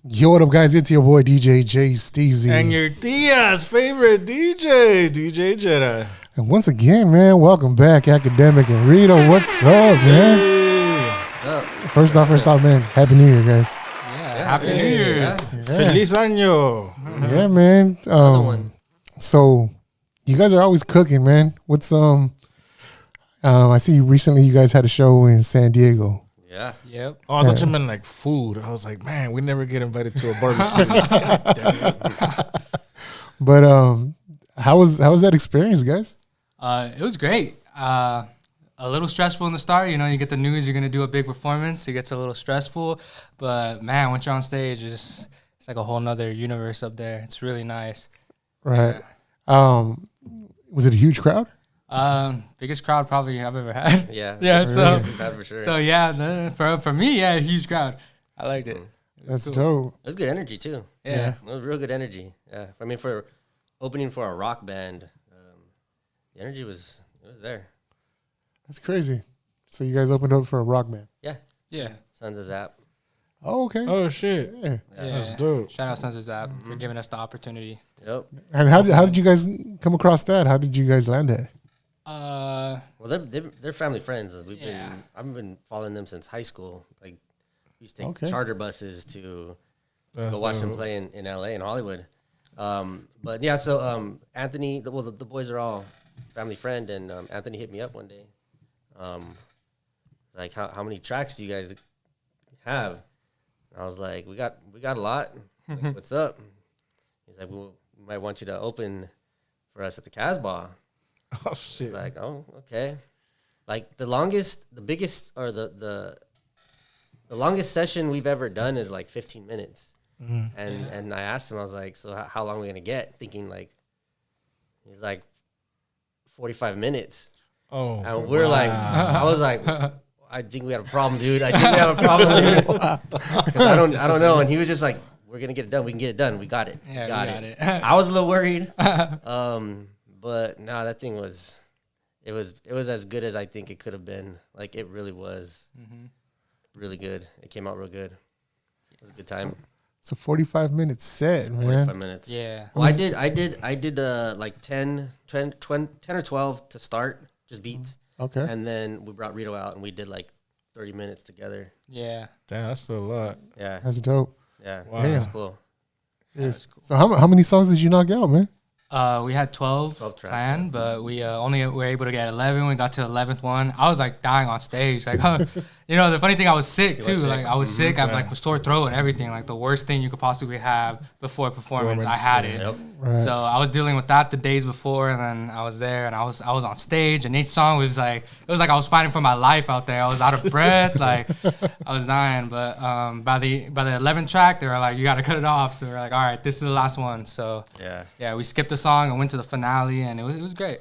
Yo, what up, guys? It's your boy DJ J Steezy. And your tia's favorite DJ, DJ Jedi. And once again, man, welcome back, Akedemik and Rito. What's up, man? Hey. First off, man, Happy New Year, guys. Yeah, Happy New Year. Yeah. Feliz año. Yeah, man. So you guys are always cooking, man. What's I see recently you guys had a show in San Diego. Yeah. Yep. Oh, I thought you meant like food. I was like, man, we never get invited to a barbecue. God damn it. But how was that experience, guys? It was great. A little stressful in the start. You know, you get the news you're going to do a big performance. It gets a little stressful. But, man, once you're on stage, it's like a whole nother universe up there. It's really nice. Right. Was it a huge crowd? Biggest crowd probably I've ever had. Yeah. Yeah. Really? For sure. So yeah, for me, yeah, huge crowd. I liked it. That's cool. dope. It was good energy too. Yeah. It was real good energy. Yeah. I mean, for opening for a rock band, the energy was there. That's crazy. So you guys opened up for a rock band? Yeah. Yeah. Sons of Zapp. Oh, okay. Oh, shit. Yeah. That's dope. Shout out Sons of Zapp for giving us the opportunity. Yep. And how did you guys come across that? How did you guys land that? Well, they're family friends. Yeah. I've been following them since high school. Like, we used to take Okay. charter buses to That's go watch them dope. play in LA and Hollywood. But yeah, so Anthony, the boys are all family friend, and Anthony hit me up one day. Like, how many tracks do you guys have? And I was like, we got a lot. Like, what's up? He's like, we might want you to open for us at the Casbah. Oh, I shit. was like, oh, okay. Like the longest session we've ever done is like 15 minutes. Mm-hmm. And I asked him, I was like, so how long are we gonna get? Thinking like, he's like 45 minutes. Oh. And we're like, I was like, I think we have a problem, dude. I think we have a problem, dude. 'Cause I don't know. And he was just like, we're gonna get it done. We can get it done. We got it. Yeah, we got it. I was a little worried. But no, that thing was as good as I think it could have been. Like, it really was really good. It came out real good. It was a good time. It's a 45-minute set, man. 45 minutes. Yeah. Well, I did like 10 or 12 to start, just beats. Okay. And then we brought Rito out and we did like 30 minutes together. Yeah. Damn, that's still a lot. Yeah. That's dope. Yeah. Wow. That's cool. Yes. So how many songs did you knock out, man? We had 12 tracks, planned, but we only were able to get 11. We got to the 11th one. I was like dying on stage. Like, you know, the funny thing, I was sick too. sick. Like, I was sick. I had like a sore throat and everything. Like, the worst thing you could possibly have before a performance. I had it. Yep. Right. So I was dealing with that the days before, and then I was there, and I was on stage, and each song was like, it was like I was fighting for my life out there. I was out of breath, like I was dying. But by the 11th track, they were like, you got to cut it off. So we're like, all right, this is the last one. So yeah, we skipped the song and went to the finale, and it was great.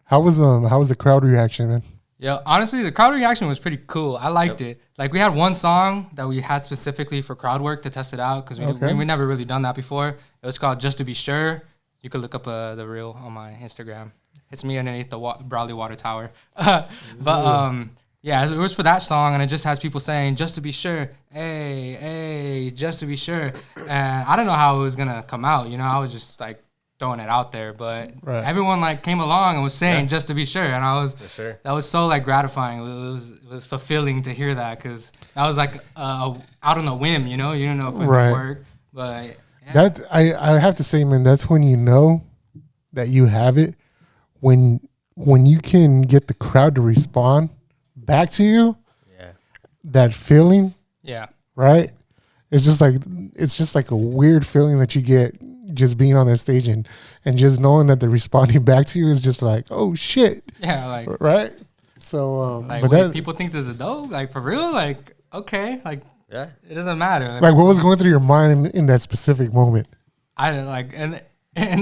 How was the crowd reaction, man? Yeah, honestly, the crowd reaction was pretty cool. I liked it. Like, we had one song that we had specifically for crowd work to test it out, because we never really done that before. It was called Just to Be Sure. You could look up the reel on my Instagram. It's me underneath the Bradley Water Tower. Yeah, it was for that song, and it just has people saying, just to be sure, hey, just to be sure. And I don't know how it was going to come out. You know, I was just, like, throwing it out there, but everyone like came along and was saying just to be sure, and that was so like gratifying. It was fulfilling to hear that, because that was like out on a whim, you know, you didn't know if it would work, but yeah. That I have to say, man, that's when you know that you have it, when you can get the crowd to respond back to you. Yeah. That feeling, right? It's just like a weird feeling that you get just being on that stage and just knowing that they're responding back to you is just like, oh shit. Yeah, like, right? So like, but wait, people think this is dope, like, for real, like, okay, like, Yeah. it doesn't matter. like, what was going through your mind in that specific moment? I didn't like, and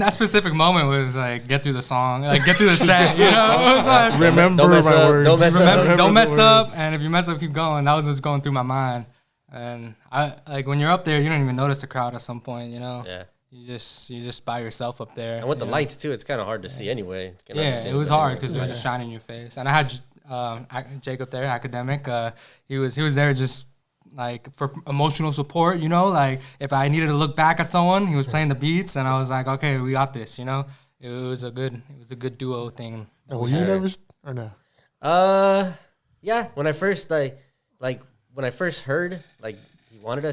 that specific moment was like, get through the song, like, get through the set, you know? Like, Remember Don't mess my up. words. Don't mess up. don't mess up, and if you mess up, keep going. That was what's going through my mind. And I like, when you're up there, you don't even notice the crowd at some point, you know? Yeah. You just by yourself up there. And with the you know? lights too, it's kind of hard to see anyway. It's kinda Yeah, the it same was thing. hard because it was just shining in your face. And I had Jacob there, Akedemik. He was there just like for emotional support, you know, like if I needed to look back at someone, he was playing the beats, and I was like, okay, we got this, you know. It was a good duo thing. Were you nervous or no? Yeah. When I first when I first heard like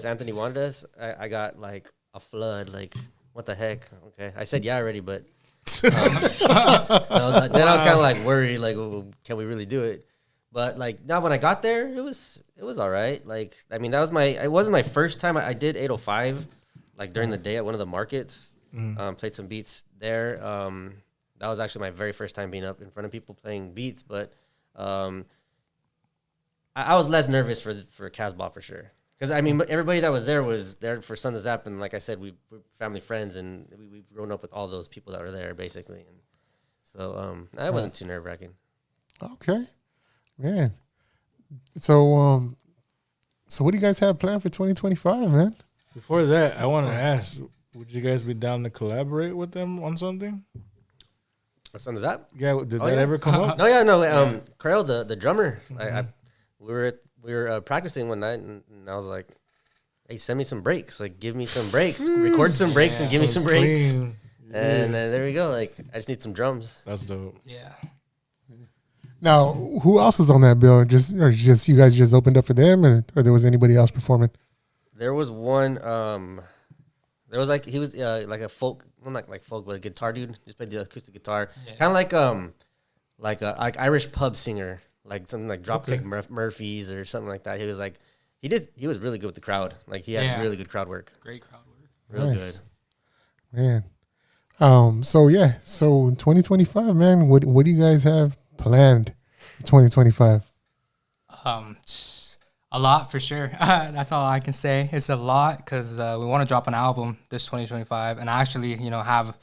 Anthony wanted us, I got like a flood. Like, what the heck? Okay, I said yeah already, but so I was kind of like worried, like, well, can we really do it? But like now, when I got there, it was all right. Like, I mean, it wasn't my first time. I did 805 like during the day at one of the markets. Played some beats there. That was actually my very first time being up in front of people playing beats, but I was less nervous for Casbah for sure. Because, I mean, everybody that was there for Sons of Zapp, and like I said, we're family friends, and we've grown up with all those people that were there, basically. And so that wasn't too nerve-wracking. Okay. Man. So what do you guys have planned for 2025, man? Before that, I want to ask, would you guys be down to collaborate with them on something? Sons of Zapp? Yeah, did that ever come up? No. Crail, the drummer, we were practicing one night, and I was like, hey, send me some breaks. Like, give me some breaks. Record some breaks and give me some breaks. Clean. And then there we go. Like, I just need some drums. That's dope. Yeah. Now, who else was on that bill? Just you guys just opened up for them, or there was anybody else performing? There was one. There was like he was like a folk, well, not like folk, but a guitar dude. Just played the acoustic guitar, kind of like Irish pub singer, like something like Dropkick Murphys or something like that. He was like he was really good with the crowd. Like, he had really good crowd work. Great crowd work. Real good. Man. So 2025, man, what do you guys have planned for 2025? A lot for sure. That's all I can say. It's a lot because we want to drop an album this 2025 and actually, have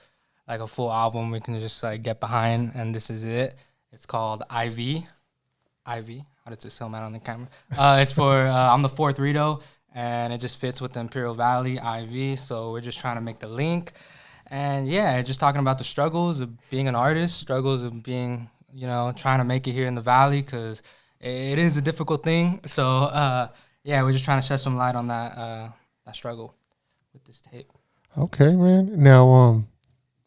like a full album we can just like get behind. And this is it. It's called IV. How does it sound on the camera? It's for I'm the fourth Rito, and it just fits with the Imperial Valley IV. So we're just trying to make the link, and just talking about the struggles of being an artist, struggles of being trying to make it here in the Valley, because it is a difficult thing. So, we're just trying to shed some light on that struggle with this tape. Okay, man. Now,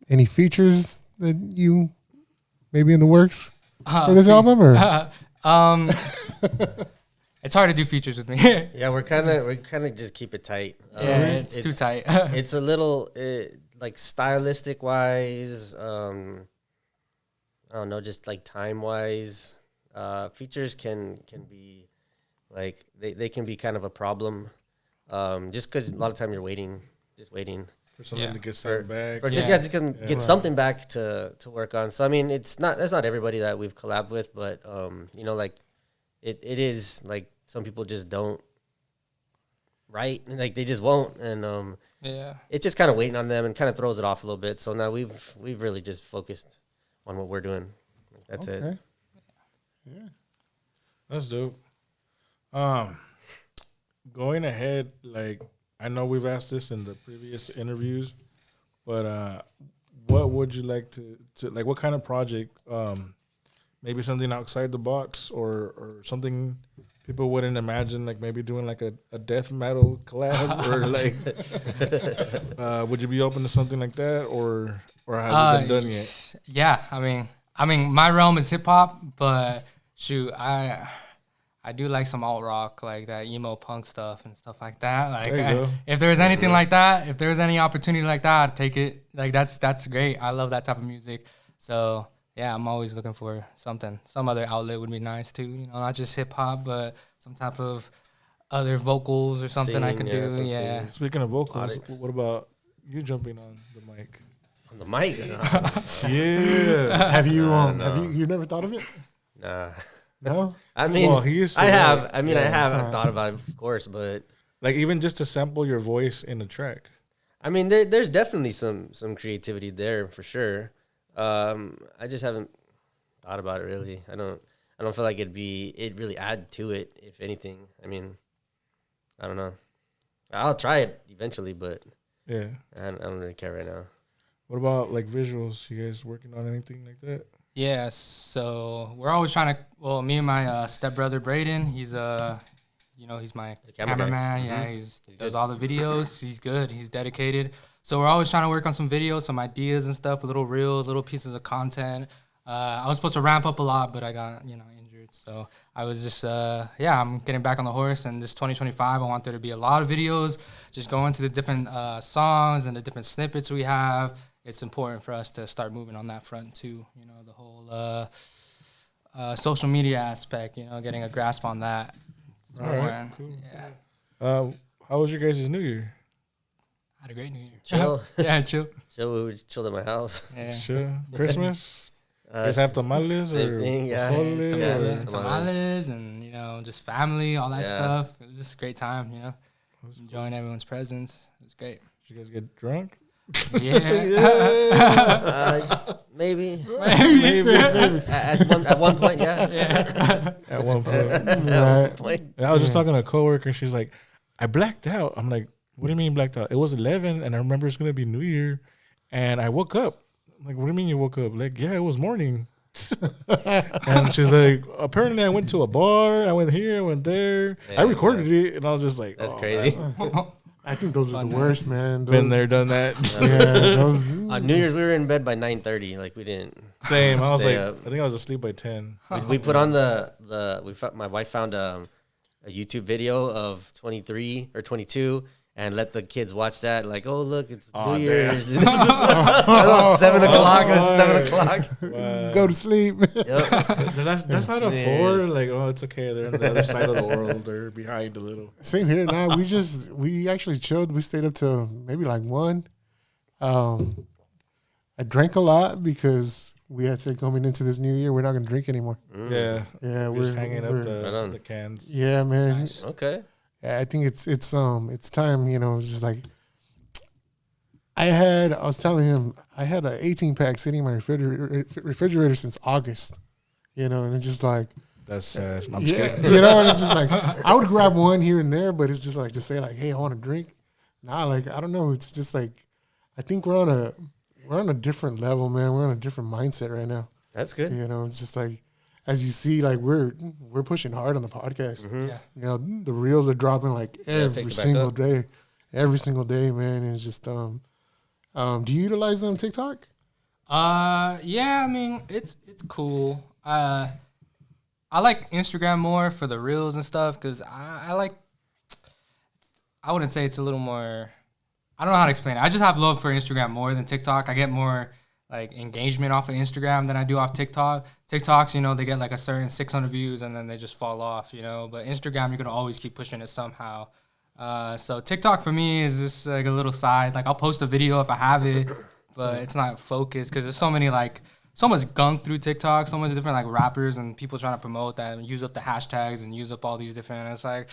any features that you maybe in the works for this album, or? It's hard to do features with me. Yeah, we're kind of just keep it tight. It's too tight. It's a little like stylistic wise. I don't know, just like time wise. Features can be like they can be kind of a problem, just because a lot of time you're waiting for something to get something back, just get something back to work on. So I mean, that's not everybody that we've collabed with, but like it is like some people just don't write, like they just won't, and it's just kind of waiting on them and kind of throws it off a little bit. So now we've really just focused on what we're doing. That's it. Yeah, that's dope. Going ahead, like I know we've asked this in the previous interviews, but what would you like to like? What kind of project? Maybe something outside the box, or something people wouldn't imagine, like maybe doing like a death metal collab, or like would you be open to something like that, or has it been done yet? Yeah, I mean, my realm is hip hop, but shoot, I do like some alt rock, like that emo punk stuff and stuff like that. Like, if there's anything like that, if there's any opportunity like that, I'd take it. Like, that's great. I love that type of music. So yeah, I'm always looking for something. Some other outlet would be nice too. Not just hip hop, but some type of other vocals or something I could do. Yeah. Speaking of vocals, what about you jumping on the mic? On the mic? Yeah. Have you you never thought of it? Nah. No? I mean, I have. I have thought about it, of course, but like even just to sample your voice in the track. I mean, there's definitely some creativity there for sure. I just haven't thought about it really. I don't feel like it'd really add to it, if anything. I mean, I don't know. I'll try it eventually, but yeah, I don't really care right now. What about like visuals? You guys working on anything like that? Yeah, so we're always trying to. Well, me and my stepbrother Braden, he's he's my cameraman. cameraman. Yeah, he does all the videos. He's good. He's dedicated. So we're always trying to work on some videos, some ideas and stuff, little reels, little pieces of content. I was supposed to ramp up a lot, but I got, injured. So I was just, I'm getting back on the horse. And this 2025, I want there to be a lot of videos, just go into the different songs and the different snippets we have. It's important for us to start moving on that front too. The whole social media aspect, getting a grasp on that. All right, cool. Yeah. How was your guys' New Year? Had a great New Year. Chill. Yeah, chill. We chilled at my house. Yeah. Sure. Christmas? You guys have tamales same or thing, yeah. Tamales and, just family, all that stuff. It was just a great time, enjoying everyone's presence. It was great. Did you guys get drunk? Yeah. Maybe. At one point, yeah. At one point. At one point. I was just talking to a coworker, and she's like, I blacked out. I'm like, what do you mean blacked out? It was 11, and I remember it's going to be New Year, and I woke up. I'm like, what do you mean you woke up? Like, yeah, it was morning. And she's like, apparently I went to a bar. I went here, I went there. Yeah, I recorded it, and I was just like, that's crazy. I think those are the worst, man. Been there, done that. Those. On New Year's, we were in bed by 9:30. Like, we didn't. Same. I was like, up. I think I was asleep by 10. We put on my wife found a YouTube video of 23 or 22 and let the kids watch that. Like, oh, look, it's New Year's. It was 7 o'clock. It was 7 o'clock. Go to sleep. Yep. That's not a 4. Like, oh, it's okay. They're on the other side of the world. They're behind a little. Same here. Nah, we actually chilled. We stayed up till maybe like 1. I drank a lot because we had to, coming into this new year, we're not going to drink anymore. Yeah. We're just hanging up the cans. Yeah, man. Nice. Okay. I think it's time, it's just like I was telling him I had an 18-pack sitting in my refrigerator since August, and it's just like, that's sad. I'm scared. And it's just like I would grab one here and there, but it's just like to say like, hey, I want to drink. Nah, like I don't know. It's just like I think we're on a different level, man. We're on a different mindset right now. That's good. It's just like, as you see, like we're pushing hard on the podcast. Mm-hmm. Yeah. The reels are dropping like every single day. Every single day, man. It's just do you utilize TikTok? Yeah, I mean it's cool. I like Instagram more for the reels and stuff because I wouldn't say it's a little more. I don't know how to explain it. I just have love for Instagram more than TikTok. I get more like engagement off of Instagram than I do off TikTok. TikToks, they get like a certain 600 views and then they just fall off, But Instagram, you're gonna always keep pushing it somehow. So TikTok for me is just like a little side. Like I'll post a video if I have it, but it's not focused because there's so much gunk through TikTok, so much different like rappers and people trying to promote that and use up the hashtags and use up all these different. And it's like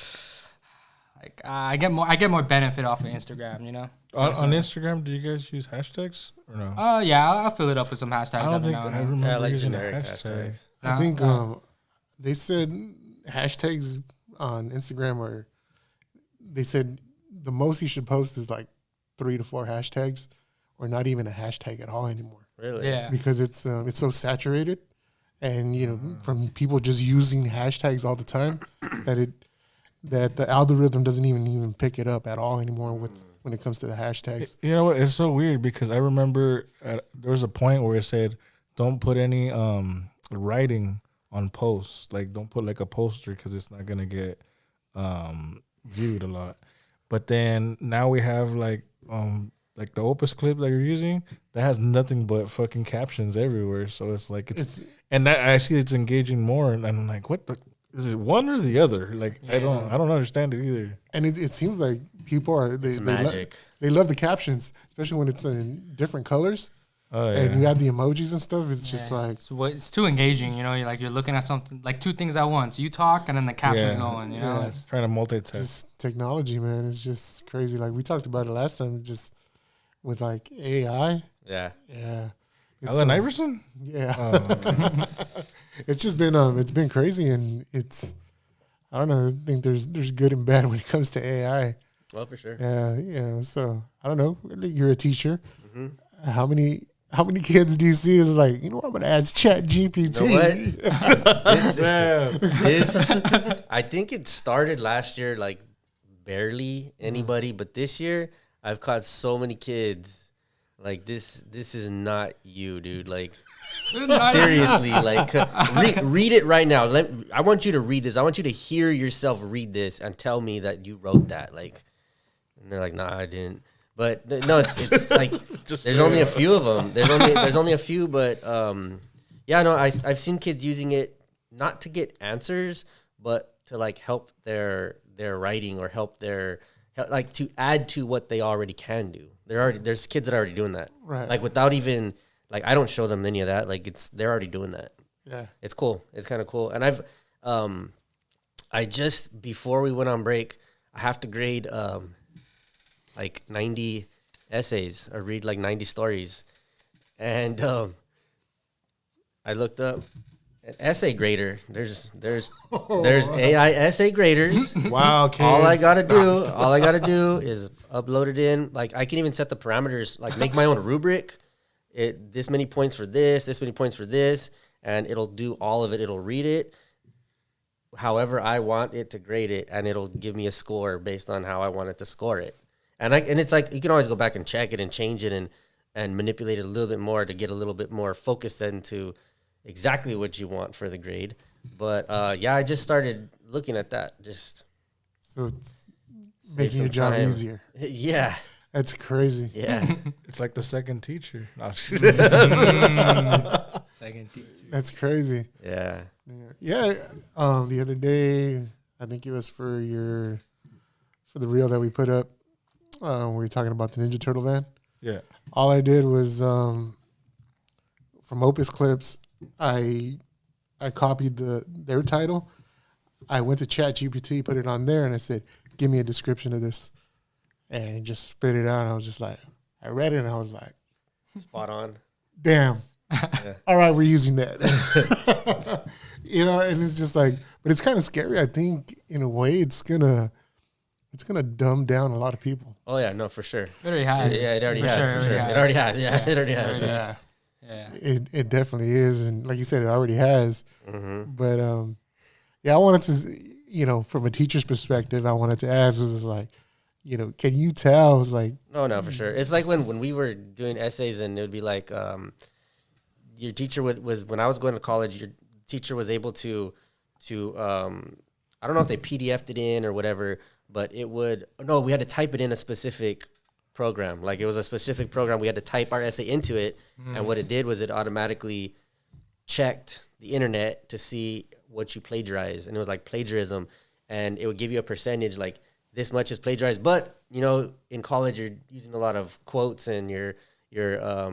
I get more benefit off of Instagram, On Instagram, do you guys use hashtags or no? Yeah, I'll fill it up with some hashtags. I don't think I remember using hashtags. I think they said hashtags on Instagram they said the most you should post is like 3 to 4 hashtags, or not even a hashtag at all anymore. Really? Yeah. Because it's so saturated, and from people just using hashtags all the time that the algorithm doesn't even pick it up at all anymore when it comes to the hashtags. You know what? It's so weird because I remember there was a point where it said don't put any writing on posts. Like don't put like a poster because it's not gonna get viewed a lot. But then now we have like the Opus clip that you're using that has nothing but fucking captions everywhere. So it's like and that I see it's engaging more, and I'm like, what the. Is it one or the other? Like I don't understand it either. And it seems like people are they love the captions, especially when it's in different colors. And you have the emojis and stuff. It's just like it's too engaging. You're looking at something like 2 things at once. You talk and then the caption's going. It's trying to multitask. Just technology, man. It's just crazy. Like we talked about it last time, just with like AI. Yeah. Allen Iverson? Yeah. Okay. It's just been it's been crazy, and I don't know. I think there's good and bad when it comes to AI. Well, for sure. Yeah. So I don't know. You're a teacher. Mm-hmm. How many how many kids do you see is like, you know what, I'm gonna ask Chat GPT? You know what? this I think it started last year, like barely anybody, but this year I've caught so many kids. Like this is not you, dude. Like seriously, like read it right now. I want you to read this. I want you to hear yourself read this and tell me that you wrote that. Like, and they're like, nah, I didn't. But no, it's like there's only a few of them. There's only a few, but yeah, no, I've seen kids using it not to get answers, but to like help their writing or help like to add to what they already can do. There's kids that are already doing that, right? Like without even like I don't show them any of that. Like they're already doing that. Yeah, it's cool. It's kind of cool. And I just before we went on break, I have to grade like 90 essays or read like 90 stories, and I looked up an essay grader. There's AI essay graders. Wow, kids. All I gotta do is upload it in. Like I can even set the parameters, like make my own rubric. This many points for this many points for this, and it'll do all of it. It'll read it however I want it to grade it, and it'll give me a score based on how I want it to score it. And it's like you can always go back and check it and change it and manipulate it a little bit more to get a little bit more focused into exactly what you want for the grade. But yeah, I just started looking at that. Just so it's making your job easier. Yeah, that's crazy. Yeah, it's like the second teacher. Second teacher. That's crazy. Yeah. Yeah. The other day, I think it was for the reel that we put up. We were talking about the Ninja Turtle van. Yeah. All I did was from Opus Clips, I copied their title. I went to ChatGPT, put it on there, and I said, "Give me a description of this," and it just spit it out. And I was just like, I read it, and I was like, spot on. Damn. Yeah. All right, we're using that. You know, and it's just like, but it's kind of scary. I think in a way, it's gonna dumb down a lot of people. Oh yeah, no, for sure. It already has. Yeah, it already has. For sure. It already has. Yeah, it already has. Yeah. It definitely is, and like you said, it already has. Mm-hmm. But yeah, I wanted to, from a teacher's perspective, I wanted to ask was like, can you tell? I was like, no, for sure. It's like when we were doing essays, and it would be like, your teacher was when I was going to college. Your teacher was able to I don't know if they PDF'd it in or whatever, but we had to type it in a specific program. Like it was a specific program. We had to type our essay into it. And what it did was it automatically checked the internet to see what you plagiarized. And it was like plagiarism. And it would give you a percentage, like this much is plagiarized. But, in college, you're using a lot of quotes and you're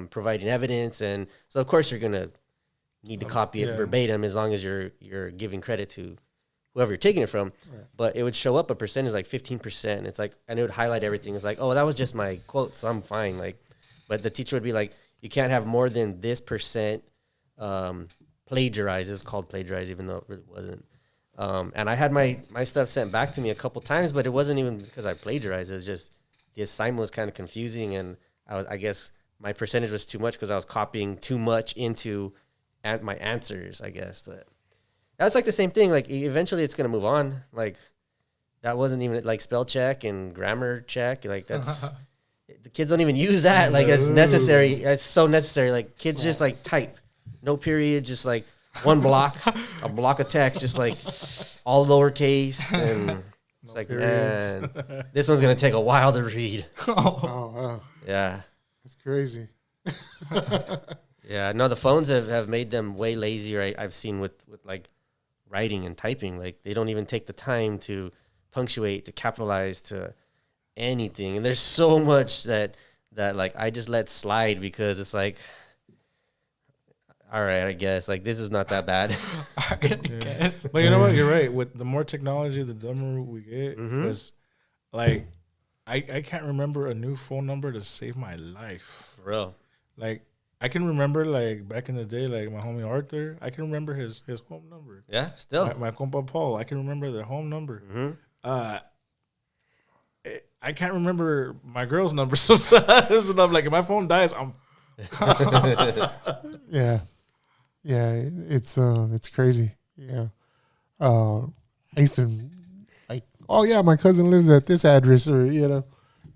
providing evidence. And so, of course, you're going to need to copy it verbatim as long as you're giving credit to whoever you're taking it from. Right. But it would show up a percentage like 15%. It's like, and it would highlight everything. It's like, oh, that was just my quote, so I'm fine. Like, but the teacher would be like, you can't have more than this percent plagiarized. It's called plagiarized, even though it really wasn't. And I had my stuff sent back to me a couple times, but it wasn't even because I plagiarized. It was just the assignment was kind of confusing, and I guess my percentage was too much because I was copying too much into my answers, I guess. But that's like the same thing. Like eventually it's going to move on. Like that wasn't even like spell check and grammar check. Like that's the kids don't even use that. Like it's necessary. It's so necessary. Like kids just like type, no period, just like one block, a block of text, just like all lowercase. And it's like, man, this one's going to take a while to read. Oh, wow. Yeah. That's crazy. Yeah, no, the phones have made them way lazier. I've seen with like writing and typing. Like they don't even take the time to punctuate, to capitalize, to anything. And there's so much that like I just let slide because it's like, all right, I guess like this is not that bad. All right, I guess. But you know what? You're right. With the more technology, the dumber we get. Because like I can't remember a new phone number to save my life. For real. Like I can remember like back in the day, like my homie Arthur. I can remember his home number. Yeah, still. My compa Paul. I can remember their home number. I can't remember my girl's number sometimes, and I'm like, if my phone dies, Yeah, it's crazy. Yeah, I used to like, oh yeah, my cousin lives at this address, or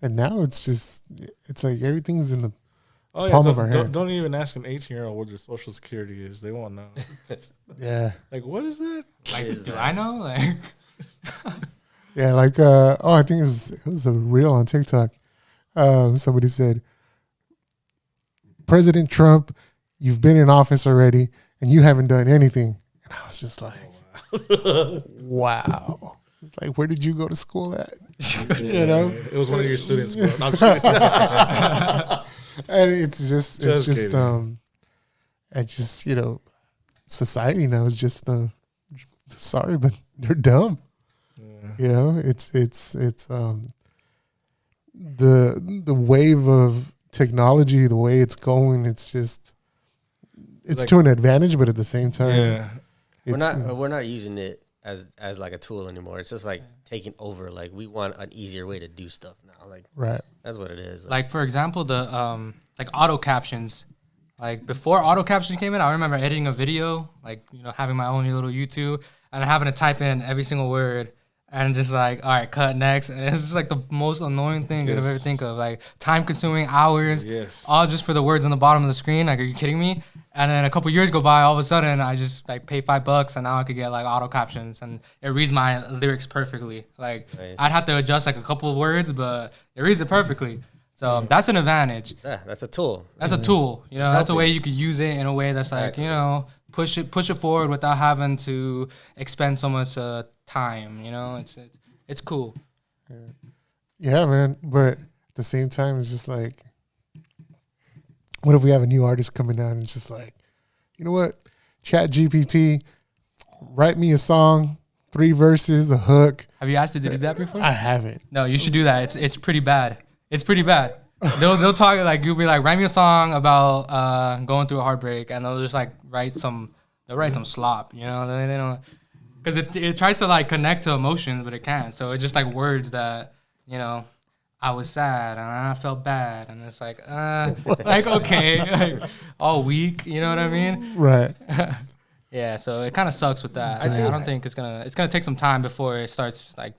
and now it's like everything's in the palm of our hand. Don't even ask an 18-year-old what their social security is. They won't know. Yeah, like what is that? Like, do I know? Like, yeah, like I think it was a reel on TikTok. Somebody said, President Trump, you've been in office already, and you haven't done anything. And I was just like, wow. It's like, where did you go to school at? It was one of your students, bro. No, I'm just kidding. And it's just society now is just sorry, but they're dumb. Yeah. It's the wave of technology, the way it's going, it's like, to an advantage, but at the same time, we're not using it as like a tool anymore. It's just like taking over. Like we want an easier way to do stuff now. Like that's what it is. Like for example, the like auto captions. Like before auto captions came in, I remember editing a video, like having my own little YouTube and having to type in every single word. And just like, all right, cut next. And it's just like the most annoying thing that I've ever think of. Like time-consuming hours, all just for the words on the bottom of the screen. Like, are you kidding me? And then a couple years go by, all of a sudden, I just like pay $5, and now I could get like auto captions, and it reads my lyrics perfectly. Like, I'd have to adjust like a couple of words, but it reads it perfectly. So that's an advantage. Yeah, that's a tool. That's a tool. That's a way you could use it in a way that's like, push it forward without having to expend so much time. It's cool. Yeah, man. But at the same time, it's just like, what if we have a new artist coming out and it's just like, you know what? Chat GPT, write me a song, 3 verses, a hook. Have you asked it to do that before? I haven't. No, you should do that. It's pretty bad. It's pretty bad. They'll talk like, you'll be like, write me a song about going through a heartbreak, and they'll just like write some slop. They don't, because it tries to like connect to emotions, but it can't. So it's just like words that I was sad and I felt bad, and it's like like okay, like, all weak. You know what I mean? Right. Yeah. So it kind of sucks with that. I don't think it's gonna take some time before it starts like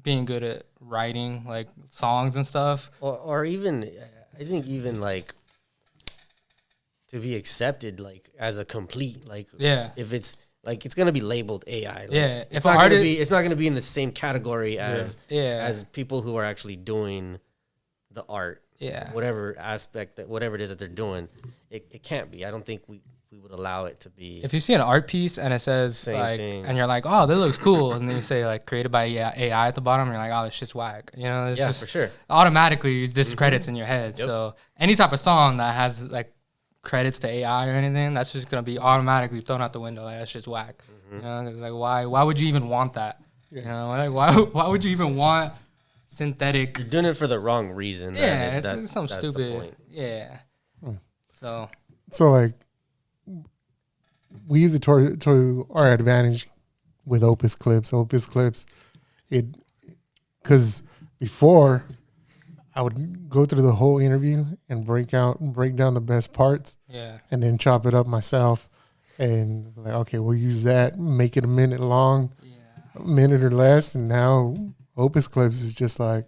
being good at writing like songs and stuff, or even I think even like to be accepted like as a complete if it's like it's gonna be labeled AI. Like, it's not gonna be in the same category as people who are actually doing the art. Yeah, whatever aspect whatever it is that they're doing, it can't be. I don't think we would allow it to be. If you see an art piece and it says like, and you're like, oh, that looks cool, and then you say like created by AI at the bottom, you're like, oh, this shit's whack. It's just for sure. Automatically discredits in your head. Yep. So any type of song that has like credits to AI or anything, that's just gonna be automatically thrown out the window. Like, that shit's whack. It's like why would you even want that? Like why would you even want synthetic? You're doing it for the wrong reason. Yeah, it's something stupid. Yeah. So like, we use it to our advantage with Opus Clips. Because before I would go through the whole interview and break down the best parts, and then chop it up myself, and like, okay, we'll use that, make it a minute long, a minute or less, and now Opus Clips is just like,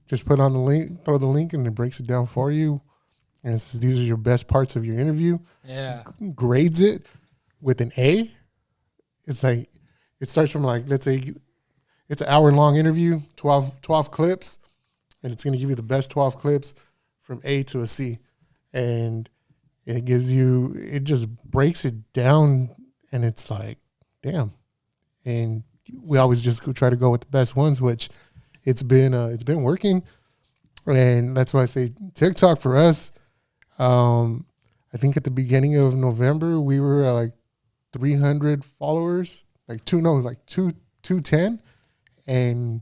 just put on the link, throw the link, and it breaks it down for you, and these are your best parts of your interview. Yeah, grades it with an A. It's like, it starts from like, let's say it's an hour-long interview, 12 clips, and it's going to give you the best 12 clips from A to a C. And it just breaks it down, and it's like, damn. And we always just try to go with the best ones, which it's been working. And that's why I say TikTok for us, I think at the beginning of November, we were at like 300 followers, 210. And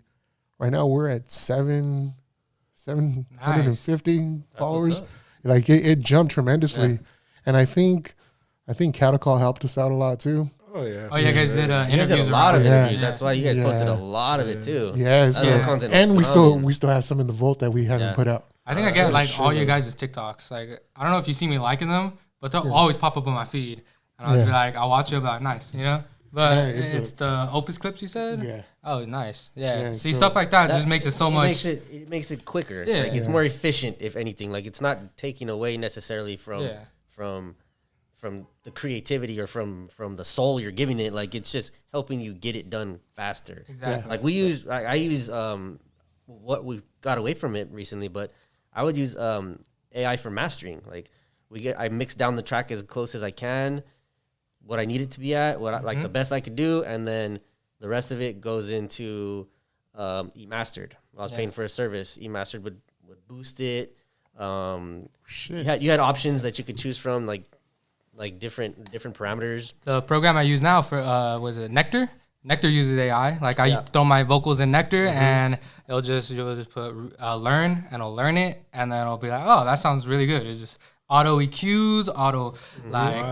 right now we're at 750 followers. Like it jumped tremendously. Yeah. And I think Catacall helped us out a lot too. Oh yeah. Oh yeah, you guys did You guys interviews. did a lot of Yeah. interviews. That's why you guys posted a lot of it too. Yes, That content was and we phenomenal. still have some in the vault that we haven't put out. I think I get like all you guys' TikToks. Like I don't know if you see me liking them, but they'll always pop up on my feed, and I'll be like, I'll watch it, I'll be like, nice, you know. But it's the Opus clips you said. Yeah. Oh, nice. Yeah. See, so stuff like that just makes it so much. It makes it quicker. Yeah. Like, it's more efficient, if anything. Like it's not taking away necessarily from the creativity or from the soul you're giving it. Like it's just helping you get it done faster. Exactly. Like I use what we got away from it recently, but I would use AI for mastering. Like I mix down the track as close as I can, what I need it to be at, what I, like the best I could do, and then the rest of it goes into E-mastered. I was paying for a service. E-mastered would boost it. You had options that you could choose from, like different parameters. The program I use now for was it Nectar? Nectar uses AI. Like I throw my vocals in Nectar, and you'll just put learn, and it'll learn it, and then it'll be like, oh, that sounds really good. It just auto EQs, auto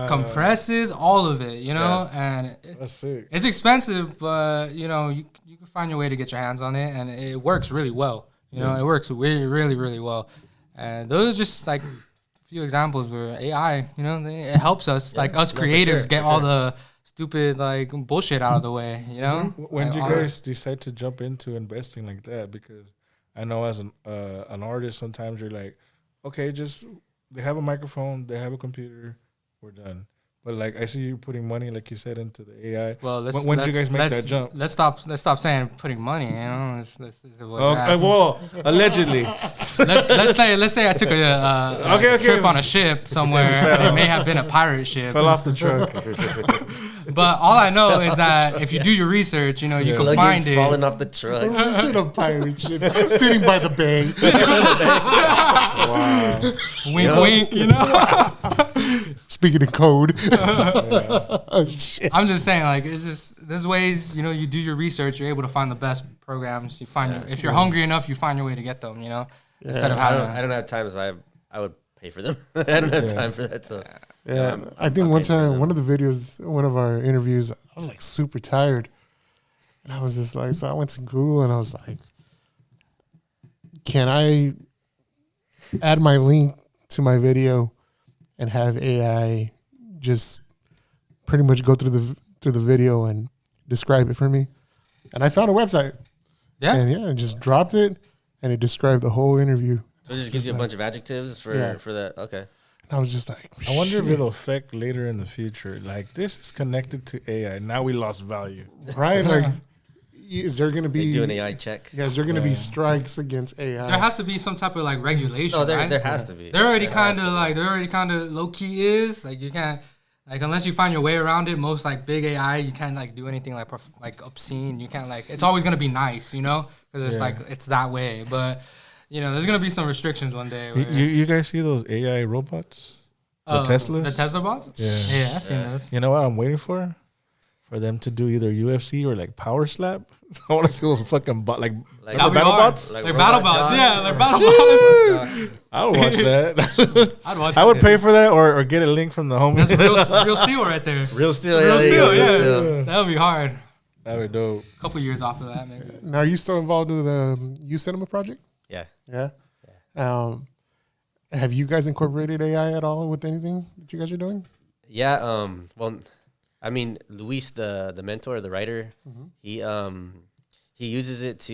compresses, all of it, you know. And That's sick. it's expensive, but you know you can find your way to get your hands on it, and it works really well. You know, it works really, really, really well. And those are just like a few examples where AI, you know, it helps us, like us creatives, get all the stupid like bullshit out of the way. You know. When did like, you guys decide to jump into investing like that? Because I know as an artist, sometimes you're like, okay, just they have a microphone, they have a computer, we're done. But like I see you putting money, like you said, into the AI. Well, when did you guys make that jump? Let's stop saying putting money. You know, Well, allegedly. let's say I took a trip on a ship somewhere, and it may have been a pirate ship. Fell off the truck. But all I know is that if you do your research, you know, you can Luggage find it. falling off the truck. It's in a pirate ship, sitting by the bay. Wow. Wink, wink. You know. Speaking in code. Oh, shit. I'm just saying, like, it's just there's ways, you know, you do your research, you're able to find the best programs. You find if you're hungry enough, you find your way to get them. You know, instead of having. I don't have time, so I would pay for them. I don't have time for that. So I think one time, one of the videos, one of our interviews, I was like super tired, and I was just like, so I went to Google and I was like, can I add my link to my video and have AI just pretty much go through the video and describe it for me? And I found a website. Yeah. And I just dropped it, and it described the whole interview. it just gives you a bunch of adjectives for that. Okay. And I was just like, I wonder if it'll affect later in the future. Like, this is connected to AI. Now we lost value. right? Like, is there going to be do an AI check? Yeah, is there going to be strikes against AI? There has to be some type of like regulation. No, there right? has to be. They're already kind of low key is like you can't like unless you find your way around it. Most like big AI, you can't like do anything like obscene. You can't like it's always gonna be nice, you know, because it's like it's that way. But you know, there's gonna be some restrictions one day. You guys see those AI robots? The Teslas? The Tesla bots? Yeah, I've seen those. You know what I'm waiting for? For them to do either UFC or like power slap. I want to see those fucking like battle bots. Like battle bots, yeah, like battle bots. I would watch that. I'd watch. I would pay for that or get a link from the homies. That's real steel right there. Real steel, yeah. That would be hard. That would be dope. A couple years off of that, maybe. Now, are you still involved in the U Cinema project? Yeah. Yeah. Have you guys incorporated AI at all with anything that you guys are doing? Yeah. Well, I mean, Luis, the mentor, the writer, he uses it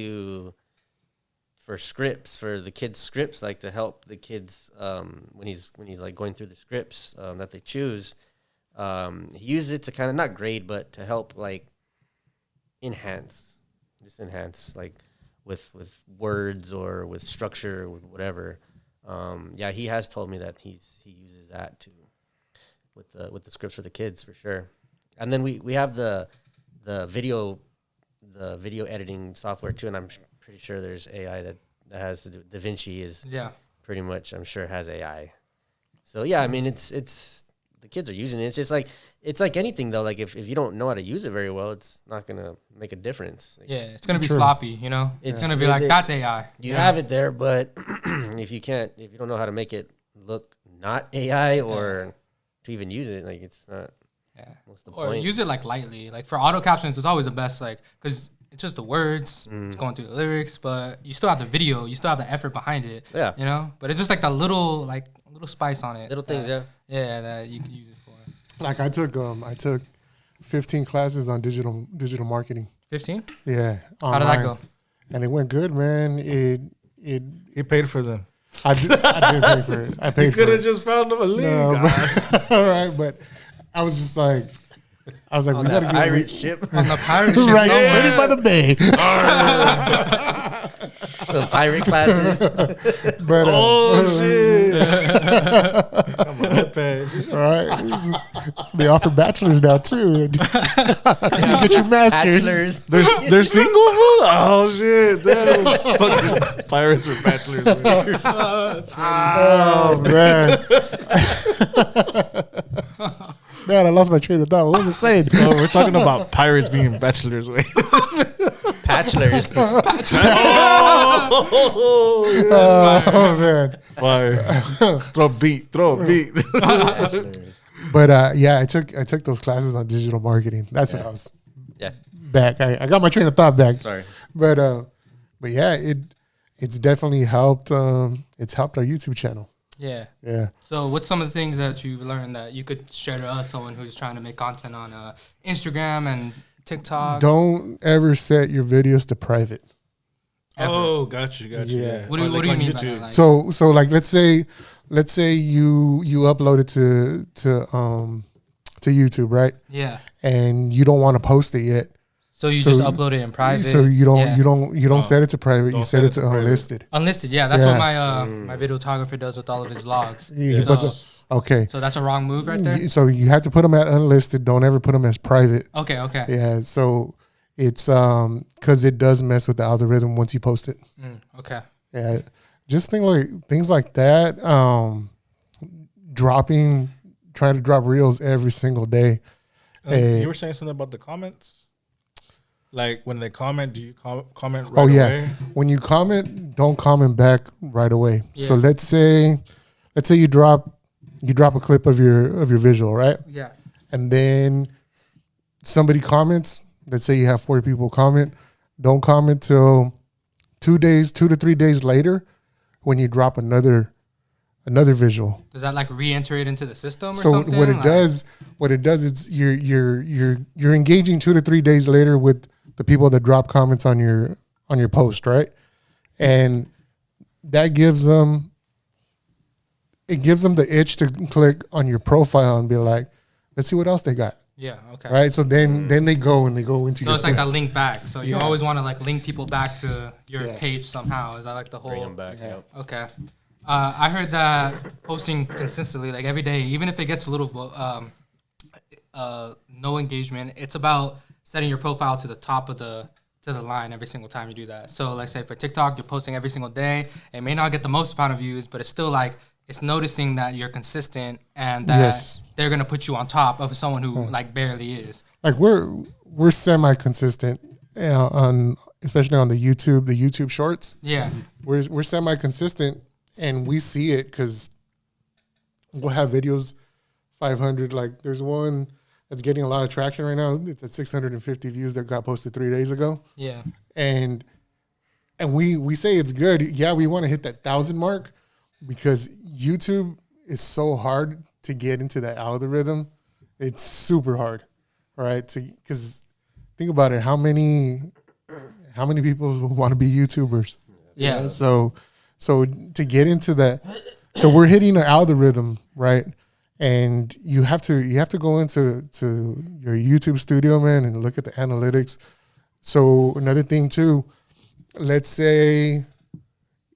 for scripts, for the kids' scripts, like to help the kids when he's like going through the scripts that they choose. He uses it to kind of not grade, but to help like enhance like with words or with structure or with whatever. Yeah, he has told me that he uses that to with the scripts for the kids for sure. And then we have the video editing software too, and I'm pretty sure there's AI that has DaVinci is pretty much, I'm sure, has AI. So yeah, I mean it's the kids are using it. It's just like it's like anything though. Like if you don't know how to use it very well, it's not gonna make a difference. Like, it's gonna be sloppy, you know. It's gonna be like that's AI. You have it there, but if you don't know how to make it look not AI or to even use it, like it's not. Yeah. What's the Or point? use it like lightly. Like for auto captions, it's always the best. Like because it's just the words, it's going through the lyrics, but you still have the video, you still have the effort behind it. Yeah. You know, but it's just like the little spice on it. Little things, yeah. Yeah, that you can use it for. Like I took 15 classes on digital marketing. 15? Yeah. How did that go? And it went good, man. He paid for them. I did pay for it. I paid You for could have it. just found them a league. No, but, all right, but I was just like, we gotta get pirate ship. On the pirate ship. right, somewhere. sitting by the bay. Some pirate classes. But shit! Come on, iPad. all right, they offer bachelors now too. You get your masters. Bachelors. They're single, fool? Oh shit! That was fucking pirates with bachelors. Man. Oh man. Man, I lost my train of thought. What was I saying? Oh, we're talking about pirates being bachelors. Wait. Bachelors. Oh man. Fire. Throw a beat. Bachelors. But yeah, I took those classes on digital marketing. That's what I was Yeah. back. I got my train of thought back. Sorry. But yeah, it's definitely helped. It's helped our YouTube channel. Yeah. Yeah. So what's some of the things that you've learned that you could share to us, someone who's trying to make content on Instagram and TikTok? Don't ever set your videos to private. Oh, got you. Yeah. Yeah. What do you on mean by that? Like, So like let's say you upload it to YouTube, right? yeah. And you don't want to post it yet. So you So- just upload it in private. So you don't Yeah. you don't set it to private. You Don't set set it it to to private. unlisted. Unlisted, yeah. That's Yeah. what my videographer does with all of his vlogs. Yeah, So, okay. so that's a wrong move right there? So you have to put them at unlisted. Don't ever put them as private. Okay. Yeah. So it's because it does mess with the algorithm once you post it. Okay. Yeah. Just things like that. Trying to drop reels every single day. You were saying something about the comments? Like when they comment, do you comment right Oh yeah. away? When you comment, don't comment back right away. So Yeah. let's say you drop a clip of your visual, right? Yeah. And then somebody comments. Let's say you have 40 people comment. Don't comment till 2 to 3 days later when you drop another visual. Does that like re-enter it into the system or So something? what it Like- does is you're engaging 2 to 3 days later with the people that drop comments on your post, right? And that gives them the itch to click on your profile and be like, let's see what else they got. Yeah. Okay. Right. So then they go into So your it's like that link back. So you Yeah. always want to like link people back to your Yeah. page somehow. Is that like the Bring whole? them back. Yeah. Okay. I heard that posting consistently, like every day, even if it gets a little no engagement, it's about setting your profile to the top of the line every single time you do that. So like say for TikTok, you're posting every single day. It may not get the most amount of views, but it's still like it's noticing that you're consistent and that Yes. they're gonna put you on top of someone who like barely is. like we're semi consistent especially on the YouTube shorts. Yeah. We're semi consistent and we see it because we'll have videos 500. Like there's one that's getting a lot of traction right now. It's at 650 views that got posted 3 days ago. Yeah. And we say it's good. Yeah, we want to hit that 1,000 mark because YouTube is so hard to get into that algorithm. It's super hard, right? Because think about it. How many people want to be YouTubers? Yeah. So to get into that, so we're hitting an algorithm, right? And you have to go into your YouTube studio, man, and look at the analytics. So another thing too, let's say,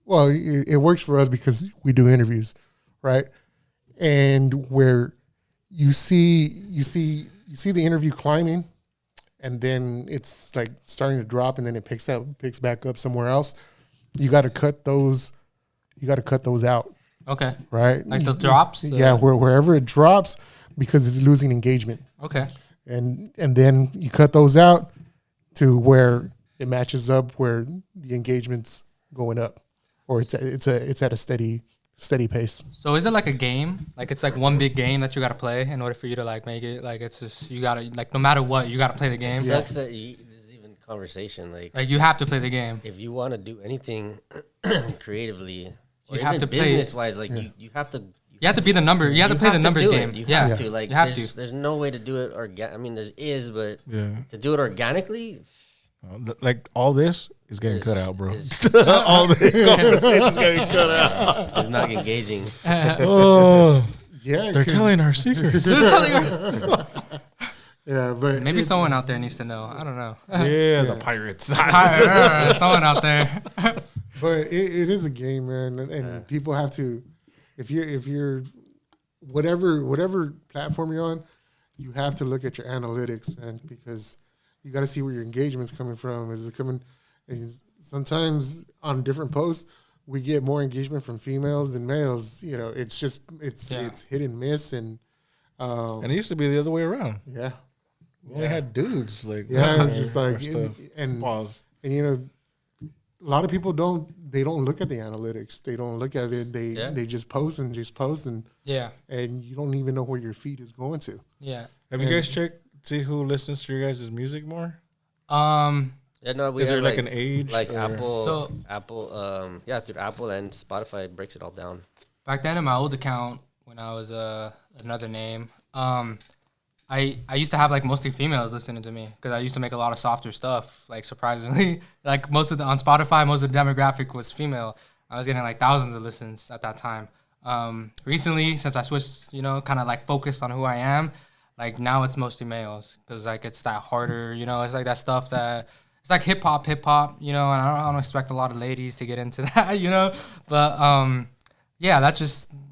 well, it works for us because we do interviews, right? And where you see the interview climbing, and then it's like starting to drop, and then it picks back up somewhere else. You got to cut those. You got to cut those out, Okay. right? Like the drops. Yeah, wherever it drops, because it's losing engagement, Okay. and then you cut those out to where it matches up where the engagement's going up, or it's at a steady steady pace. So is it like a game? Like it's like one big game that you got to play in order for you to like make it? Like it's just, you got to, like no matter what, you got to play the game? It sucks that this is even conversation. Like you have to play the game. If you want to do anything creatively, or you have even to business-wise, like you have to... You have to be the number. You have to play the numbers game. You have to. Like, there's no way to do it I mean, there is, but to do it organically... Like all this is getting cut out, bro. All this conversation is getting cut out. It's not engaging. Oh, yeah. They're telling our secrets. They're telling us. Yeah, but maybe someone out there needs to know. I don't know. Yeah, the pirates. Someone out there. But it is a game, man, and people have to. If you're whatever platform you're on, you have to look at your analytics, man, because you got to see where your engagement's coming from. Is it coming? And sometimes on different posts, we get more engagement from females than males. You know, it's just it's hit and miss, and it used to be the other way around. Yeah, we only had dudes like it's just like and pause. And you know, a lot of people don't look at the analytics. They don't look at it. They just post and and you don't even know where your feed is going to. Yeah. Have you guys checked? See who listens to your guys' music more? Yeah, no, is there like an age? Like Apple, through Apple and Spotify breaks it all down. Back then in my old account, when I was another name, I used to have like mostly females listening to me because I used to make a lot of softer stuff. Like surprisingly, like on Spotify, most of the demographic was female. I was getting like thousands of listens at that time. Recently, since I switched, kind of like focused on who I am. Like now it's mostly males because like it's that harder, it's like that stuff that it's like hip hop, and I don't expect a lot of ladies to get into that, but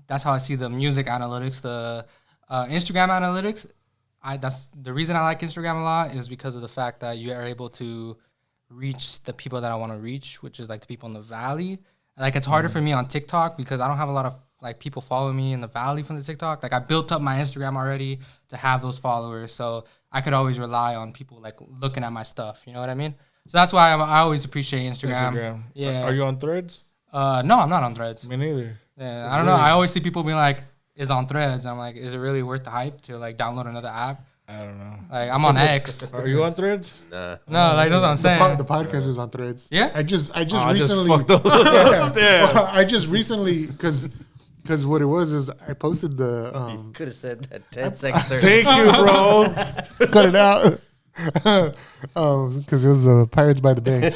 that's how I see the music analytics, the Instagram analytics. That's the reason I like Instagram a lot is because of the fact that you are able to reach the people that I want to reach, which is like the people in the valley. Like it's harder for me on TikTok because I don't have a lot of like people follow me in the valley from the TikTok. Like I built up my Instagram already to have those followers, so I could always rely on people like looking at my stuff. You know what I mean? So that's why I always appreciate Instagram. Yeah. Are you on Threads? No, I'm not on Threads. Me neither. Yeah, I don't know. I always see people being like, "Is on Threads." I'm like, "Is it really worth the hype to like download another app?" I don't know. Like I'm on X. Are you on Threads? Nah. No, like that's what I'm saying. The podcast is on Threads. Yeah. I just recently fucked up. Well, I just recently because what it was is I posted the. You could have said that 10 seconds earlier. Thank you, bro. Cut it out. Because it was Pirates by the Bay.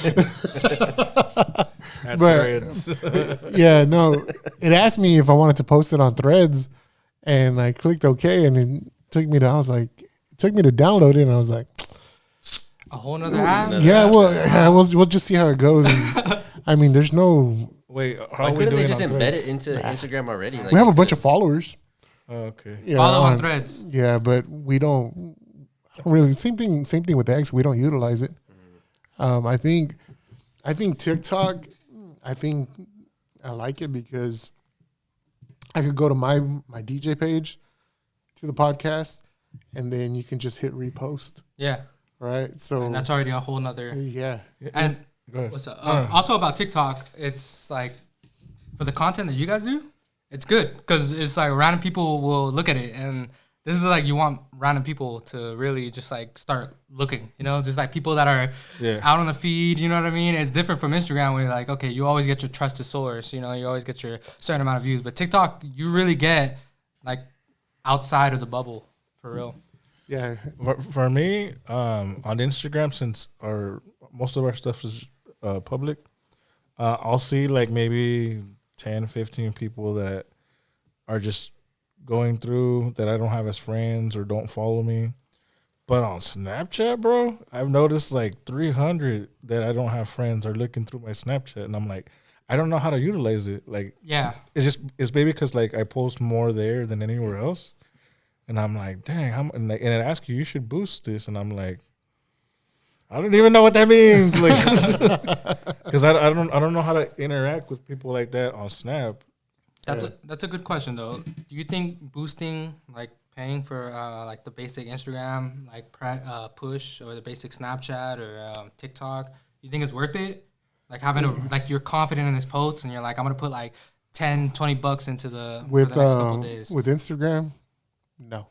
But yeah, no, it asked me if I wanted to post it on Threads, and I clicked OK, and it took me to download it, and I was like, a whole nother app. Yeah, we'll just see how it goes. And, I mean, there's no. Wait, why couldn't they just embed it into Instagram already? Like we have a bunch of followers. Oh, okay. Yeah, follow on Threads. Yeah, but we don't really. Same thing with X. We don't utilize it. I think TikTok. I think I like it because I could go to my DJ page to the podcast, and then you can just hit repost. Yeah. Right. So and that's already a whole nother. Yeah. And go ahead. What's up? Also about TikTok, it's like for the content that you guys do, it's good because it's like random people will look at it, and this is like you want random people to really just like start looking, just like people that are out on the feed, you know what I mean? It's different from Instagram where you're like, okay, you always get your trusted source, you always get your certain amount of views, but TikTok, you really get like outside of the bubble for real. Yeah. For me, on Instagram, since most of our stuff is public, I'll see like maybe 10, 15 people that are just going through that I don't have as friends or don't follow me. But on Snapchat, bro, I've noticed like 300 that I don't have friends are looking through my Snapchat, and I'm like, I don't know how to utilize it. Like, yeah, it's maybe because like I post more there than anywhere else, and I'm like, dang, and it asks you should boost this, and I'm like, I don't even know what that means, like, because I don't know how to interact with people like that on Snap. That's a good question though. Do you think boosting, like paying for like the basic Instagram, like push, or the basic Snapchat or TikTok, you think it's worth it? Like having like you're confident in this post and you're like, I'm gonna put like $10-$20 into the with for the next couple days. with Instagram. No,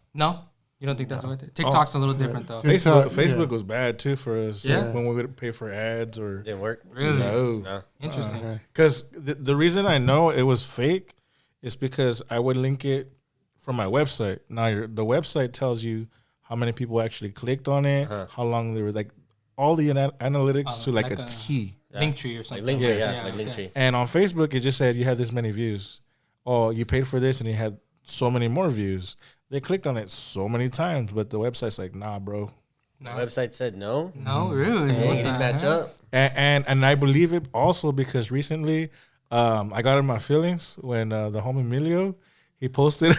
you don't think that's what it? TikTok's a little different though. Facebook was bad too for us. Yeah, when we would pay for ads or didn't work. Really? No. Interesting. Because the reason I know it was fake is because I would link it from my website. Now the website tells you how many people actually clicked on it, how long they were, like all the analytics to like a T. Linktree or something. Like Linktree, like Linktree. And on Facebook, it just said you had this many views. Oh, you paid for this and you had so many more views. They clicked on it so many times, but the website's like, nah, bro. The website said no. No, really? It didn't match up. And I believe it also because recently I got in my feelings when the homie Emilio, he posted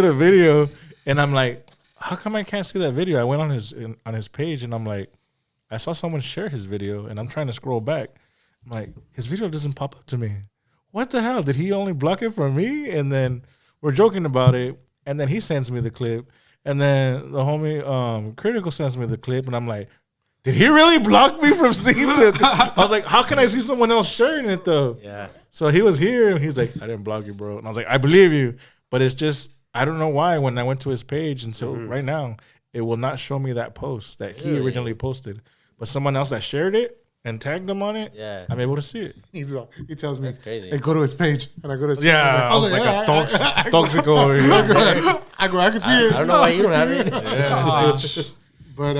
a video, and I'm like, how come I can't see that video? I went on his page, and I'm like, I saw someone share his video, and I'm trying to scroll back. I'm like, his video doesn't pop up to me. What the hell? Did he only block it from me? And then we're joking about it, and then he sends me the clip, and then the homie Critical sends me the clip, and I'm like, did he really block me from seeing it? I was like, how can I see someone else sharing it though? Yeah. So he was here, and he's like, I didn't block you, bro. And I was like, I believe you, but it's just, I don't know why when I went to his page until right now, it will not show me that post that he originally posted. But someone else that shared it and tagged him on it, I'm able to see it. He tells me, that's crazy. Hey, go to his page, and I go to his page. I was like a toxic over here. I can see it. I don't know why you don't have it. But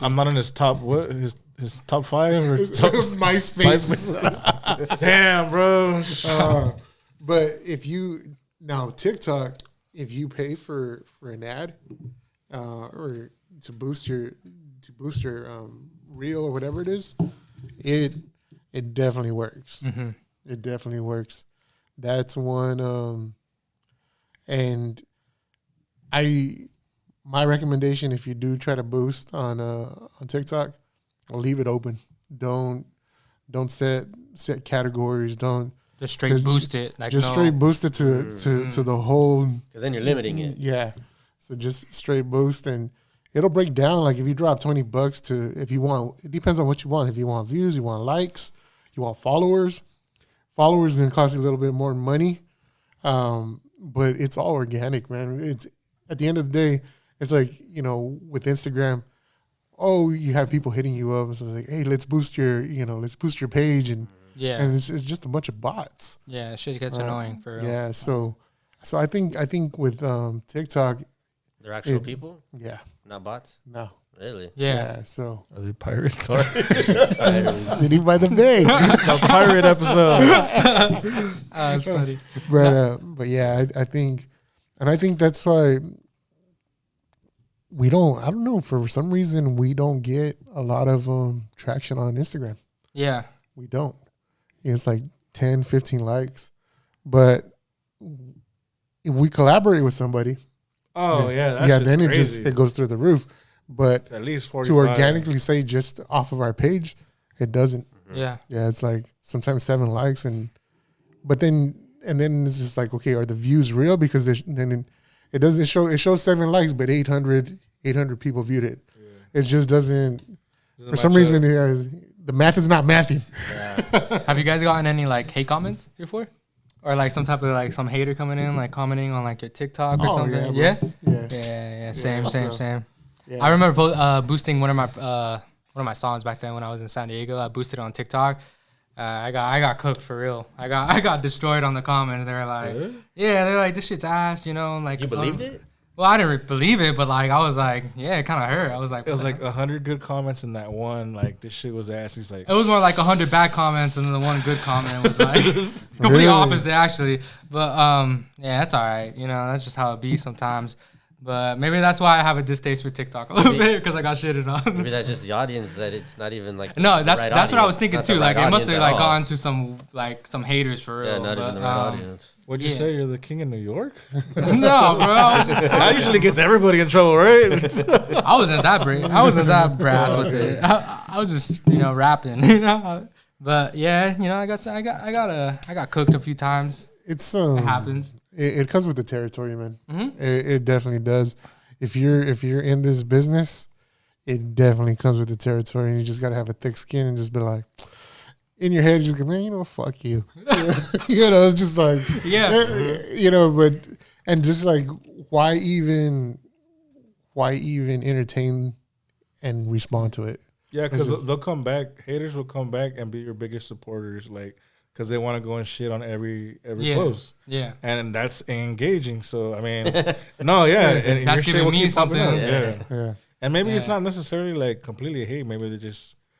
I'm not in his top his top 5 or top MySpace. Damn, bro. But TikTok, if you pay for an ad or to boost your reel or whatever it is, it definitely works. Mm-hmm. It definitely works. That's one. And my recommendation, if you do try to boost on TikTok, leave it open. Don't set categories. Don't just straight boost it. Like straight boost it to the whole. Because then you're limiting it. Yeah. So just straight boost, and it'll break down. Like if you drop $20 to, if you want, it depends on what you want. If you want views, you want likes, you want followers. Followers then cost you a little bit more money, but it's all organic, man. It's at the end of the day, it's like, with Instagram. Oh, you have people hitting you up, so like, hey, let's boost your page, and it's just a bunch of bots. Yeah, shit gets annoying for real. Yeah, so I think with TikTok, they're actual people. Yeah, not bots. No, really. Yeah. So are they pirates? Sitting by the bay, the pirate episode. That's funny. But yeah, I think that's why. I don't know, for some reason, we don't get a lot of traction on Instagram. Yeah. We don't. It's like 10, 15 likes. But if we collaborate with somebody. Then crazy. it goes through the roof. But it's at least 45. To organically say just off of our page, it doesn't. Yeah. Yeah, it's like sometimes 7 likes. But then it's just like, okay, are the views real? Because it doesn't show. It shows 7 likes, but 800 people viewed it. Yeah. It just doesn't for some reason, the math is not mathing. Yeah. Have you guys gotten any like hate comments before, or like some type of like some hater coming in like commenting on like your TikTok or something? Yeah. Same. Yeah. I remember boosting one of my songs back then when I was in San Diego. I boosted it on TikTok. I got cooked for real. I got destroyed on the comments. They were like, they're like, this shit's ass, like. You believed it? Well, I didn't believe it, but like I was like, it kind of hurt. I was like, it was like 100 good comments in that one. Like this shit was ass. He's like, it was more like 100 bad comments, and then the one good comment was like complete opposite actually. But that's all right. That's just how it be sometimes. But maybe that's why I have a distaste for TikTok a little bit, because I got shitted on. Maybe that's just the audience, that it's not even like that's right what I was thinking too. Like it must have like gone to some haters for real. Yeah, not even the right audience. What'd you say? You're the king of New York? No, bro. That usually gets everybody in trouble, right? I wasn't that brass with it. I was just rapping, But yeah, I got cooked a few times. It happens. It comes with the territory, man. Mm-hmm. It definitely does. If you're in this business, it definitely comes with the territory, and you just gotta have a thick skin and just be like, in your head, just go, man, you know, fuck you. You know, it's just like, you know, but, and just like, why even entertain and respond to it? Yeah, because they'll come back. Haters will come back and be your biggest supporters, like, because they want to go and shit on every post. Yeah, and that's engaging. So I mean, no, yeah, and that's your giving shit will me keep something. Yeah. And maybe it's not necessarily like completely hate. Maybe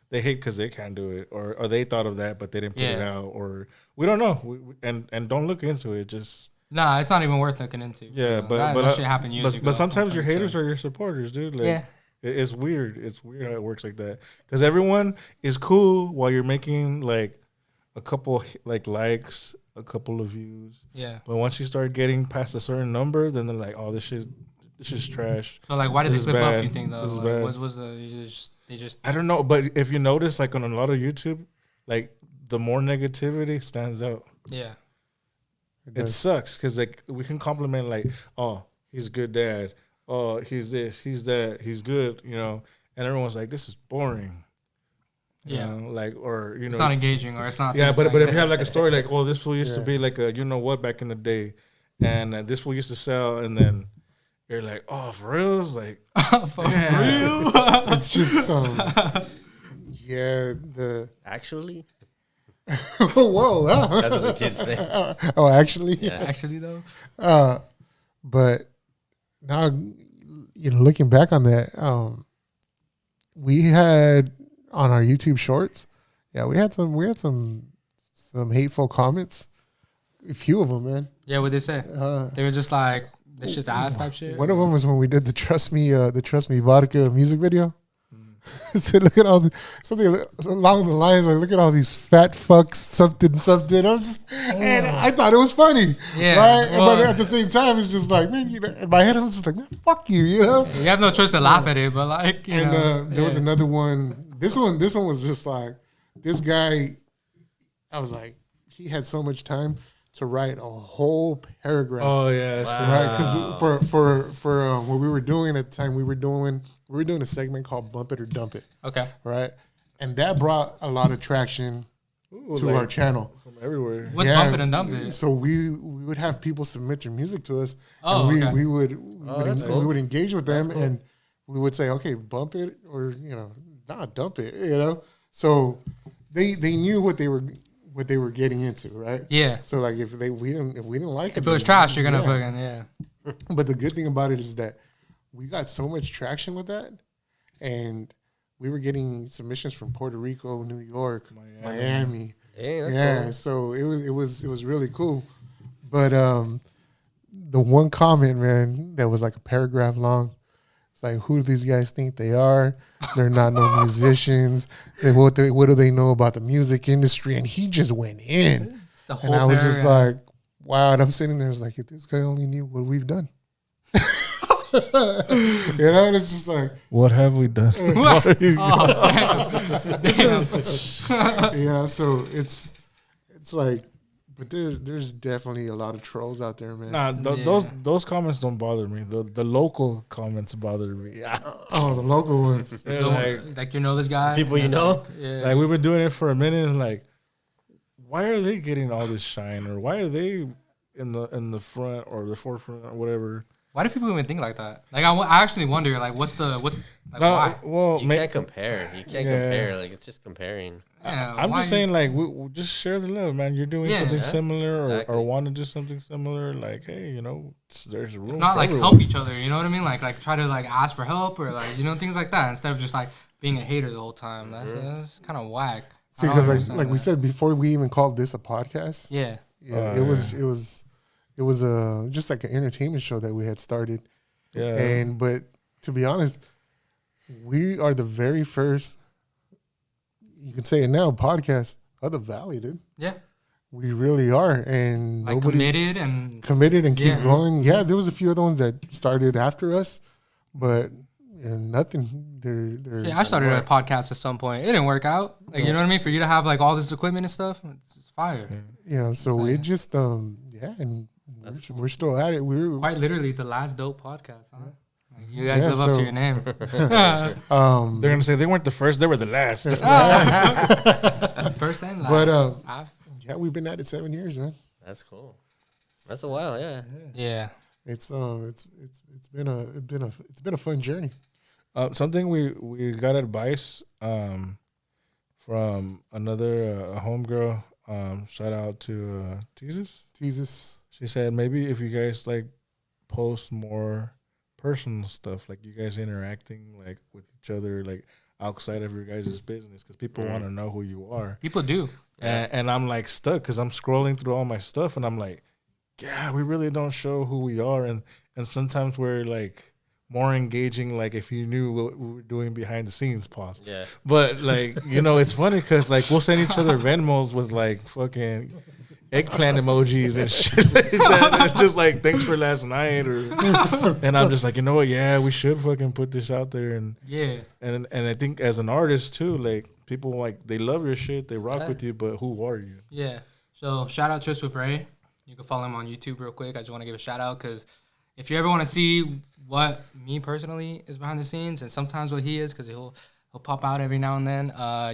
they hate because they can't do it, or they thought of that but they didn't put it out, or we don't know. And don't look into it. Just nah, it's not even worth looking into. Yeah, but that shit happened years ago. But sometimes your haters are your supporters, dude. Like, it's weird. It's weird how it works like that. Because everyone is cool while you're making like a couple like likes, a couple of views. Yeah. But once you start getting past a certain number, then they're like, "Oh, this is trash." So like, why did they flip up? You think though? This is like, bad. They just? I don't know, but if you notice, like on a lot of YouTube, like the more negativity stands out. Yeah. It sucks because like we can compliment like, "Oh, he's a good dad. Oh, he's this, he's that, he's good," you know, and everyone's like, "This is boring." You know, like, or you know, it's not engaging, or it's not. Yeah, but if you have like a story like, "Oh, this fool used to be like a you know what back in the day," and this fool used to sell, and then you're like, "Oh, for real?" It's like, for real? It's just actually. Whoa! That's what the kids say. Oh, actually, actually though. But now, you know, looking back on that, we had on our YouTube shorts, we had some hateful comments. A few of them, man. Yeah, what they say? They were just like, "This shit's ass" type shit. One of them was when we did the Trust Me Vodka music video. So look at all something along the lines like, look at all these fat fucks, something. I was just, and I thought it was funny, right? Well, but at the same time, it's just like, man, you know, in my head, I was just like, man, fuck you, you know. You have no choice to laugh at it, but like, you know, there was another one. This one was just like, this guy. I was like, he had so much time to write a whole paragraph. Oh yeah, right. Because for what we were doing at the time, we were doing a segment called Bump It or Dump It. Okay. Right, and that brought a lot of traction to our channel from everywhere. What's Bump It and Dump It? So we would have people submit their music to us. Oh, and we okay. we would engage with them, and we would say, okay, bump it, or you know, not dump it. You know, so they knew what they were getting into, right? Yeah. So like if we didn't like it, if it was trash, you're gonna fucking But the good thing about it is that we got so much traction with that, and we were getting submissions from Puerto Rico, New York, Miami. Cool. So it was really cool. But the one comment, man, that was like a paragraph long. It's like, who do these guys think they are? They're not no musicians. What do they know about the music industry? And he just went in. And I was just like, wow. And I'm sitting there, I was like, if this guy only knew what we've done. You know, and it's just like, what have we done? You know, so it's like, but there's definitely a lot of trolls out there, man. Nah, those comments don't bother me. The local comments bother me. Yeah. Oh, the local ones. Like you know this guy, people you know. Like we've been doing it for a minute, and like, why are they getting all this shine, or why are they in the front or the forefront or whatever? Why do people even think like that? Like I actually wonder, like what's why? Well, you can't compare. You can't compare. Like it's just comparing. Yeah, I'm just saying, like, we just share the love, man. You're doing something similar, or want to do something similar. Like, hey, you know, there's room. Not for like everyone. help each other. You know what I mean? Like try to like ask for help or like you know things like that instead of just like being a hater the whole time. That's kind of whack. See, because like we said before, we even called this a podcast. Yeah. It was just like an entertainment show that we had started. Yeah. But to be honest, we are the very first, you can say it now, podcast of the Valley, dude. Yeah. We really are. And like committed and keep growing. Yeah, there was a few other ones that started after us, but nothing. I started a podcast at some point. It didn't work out. Like, you know what I mean? For you to have like all this equipment and stuff, it's fire. Yeah, so it just, and we're still at it. We're quite literally the last dope podcast, huh? Like You guys live up to your name. They're gonna say they weren't the first; they were the last. First and last. But yeah, we've been at it 7 years, man. That's cool. That's a while, yeah. Yeah. It's been a fun journey. Something we got advice from another homegirl. Shout out to Teases. She said maybe if you guys like post more personal stuff, like you guys interacting like with each other, like outside of your guys' business, because people want to know who you are. People do. And I'm like stuck because I'm scrolling through all my stuff and I'm like, yeah, we really don't show who we are. And sometimes we're like more engaging, like if you knew what we were doing behind the scenes, pause. Yeah. But like, you know, it's funny because like we'll send each other Venmos with like fucking eggplant emojis and shit like that. And it's just like, thanks for last night. And I'm just like, you know what? Yeah, we should fucking put this out there. And and I think as an artist too, like people like, they love your shit. They rock with you, but who are you? Yeah. So shout out Tris with Ray. You can follow him on YouTube real quick. I just want to give a shout out because if you ever want to see what me personally is behind the scenes and sometimes what he is, because he'll pop out every now and then,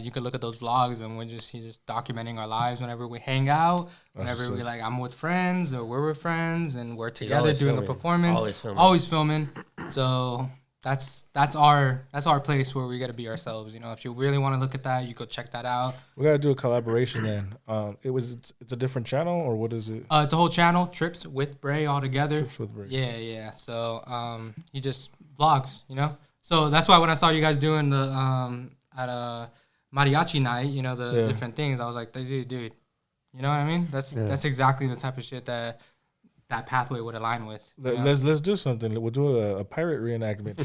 you could look at those vlogs and he's just documenting our lives whenever we hang out, whenever we like I'm with friends or we're with friends and we're together doing a performance. Always filming. So that's our place where we got to be ourselves. You know, if you really want to look at that, you go check that out. We got to do a collaboration then. It's a different channel or what is it? It's a whole channel, Trips with Bray all together. Trips with Bray. Yeah. So he just vlogs, you know. So that's why when I saw you guys doing the at a mariachi night, you know, the different things, I was like, dude, you know what I mean? That's exactly the type of shit that pathway would align with. Let's do something. We'll do a pirate reenactment.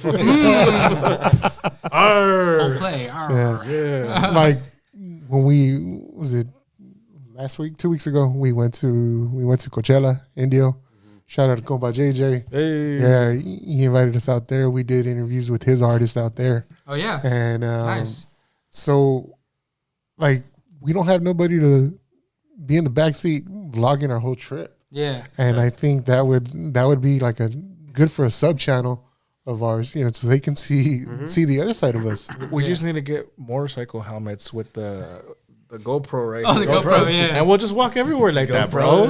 Whole play. Yeah. Like when last week, 2 weeks ago, we went to Coachella, Indio. Shout out to Compa JJ. Hey. Yeah, he invited us out there. We did interviews with his artists out there. Oh yeah. And nice. So like we don't have nobody to be in the backseat vlogging our whole trip. Yeah. And I think that would be like a good for a sub channel of ours, you know, so they can see the other side of us. We just need to get motorcycle helmets with the GoPro, right? Oh, the GoPro, yeah. And we'll just walk everywhere like that, bro.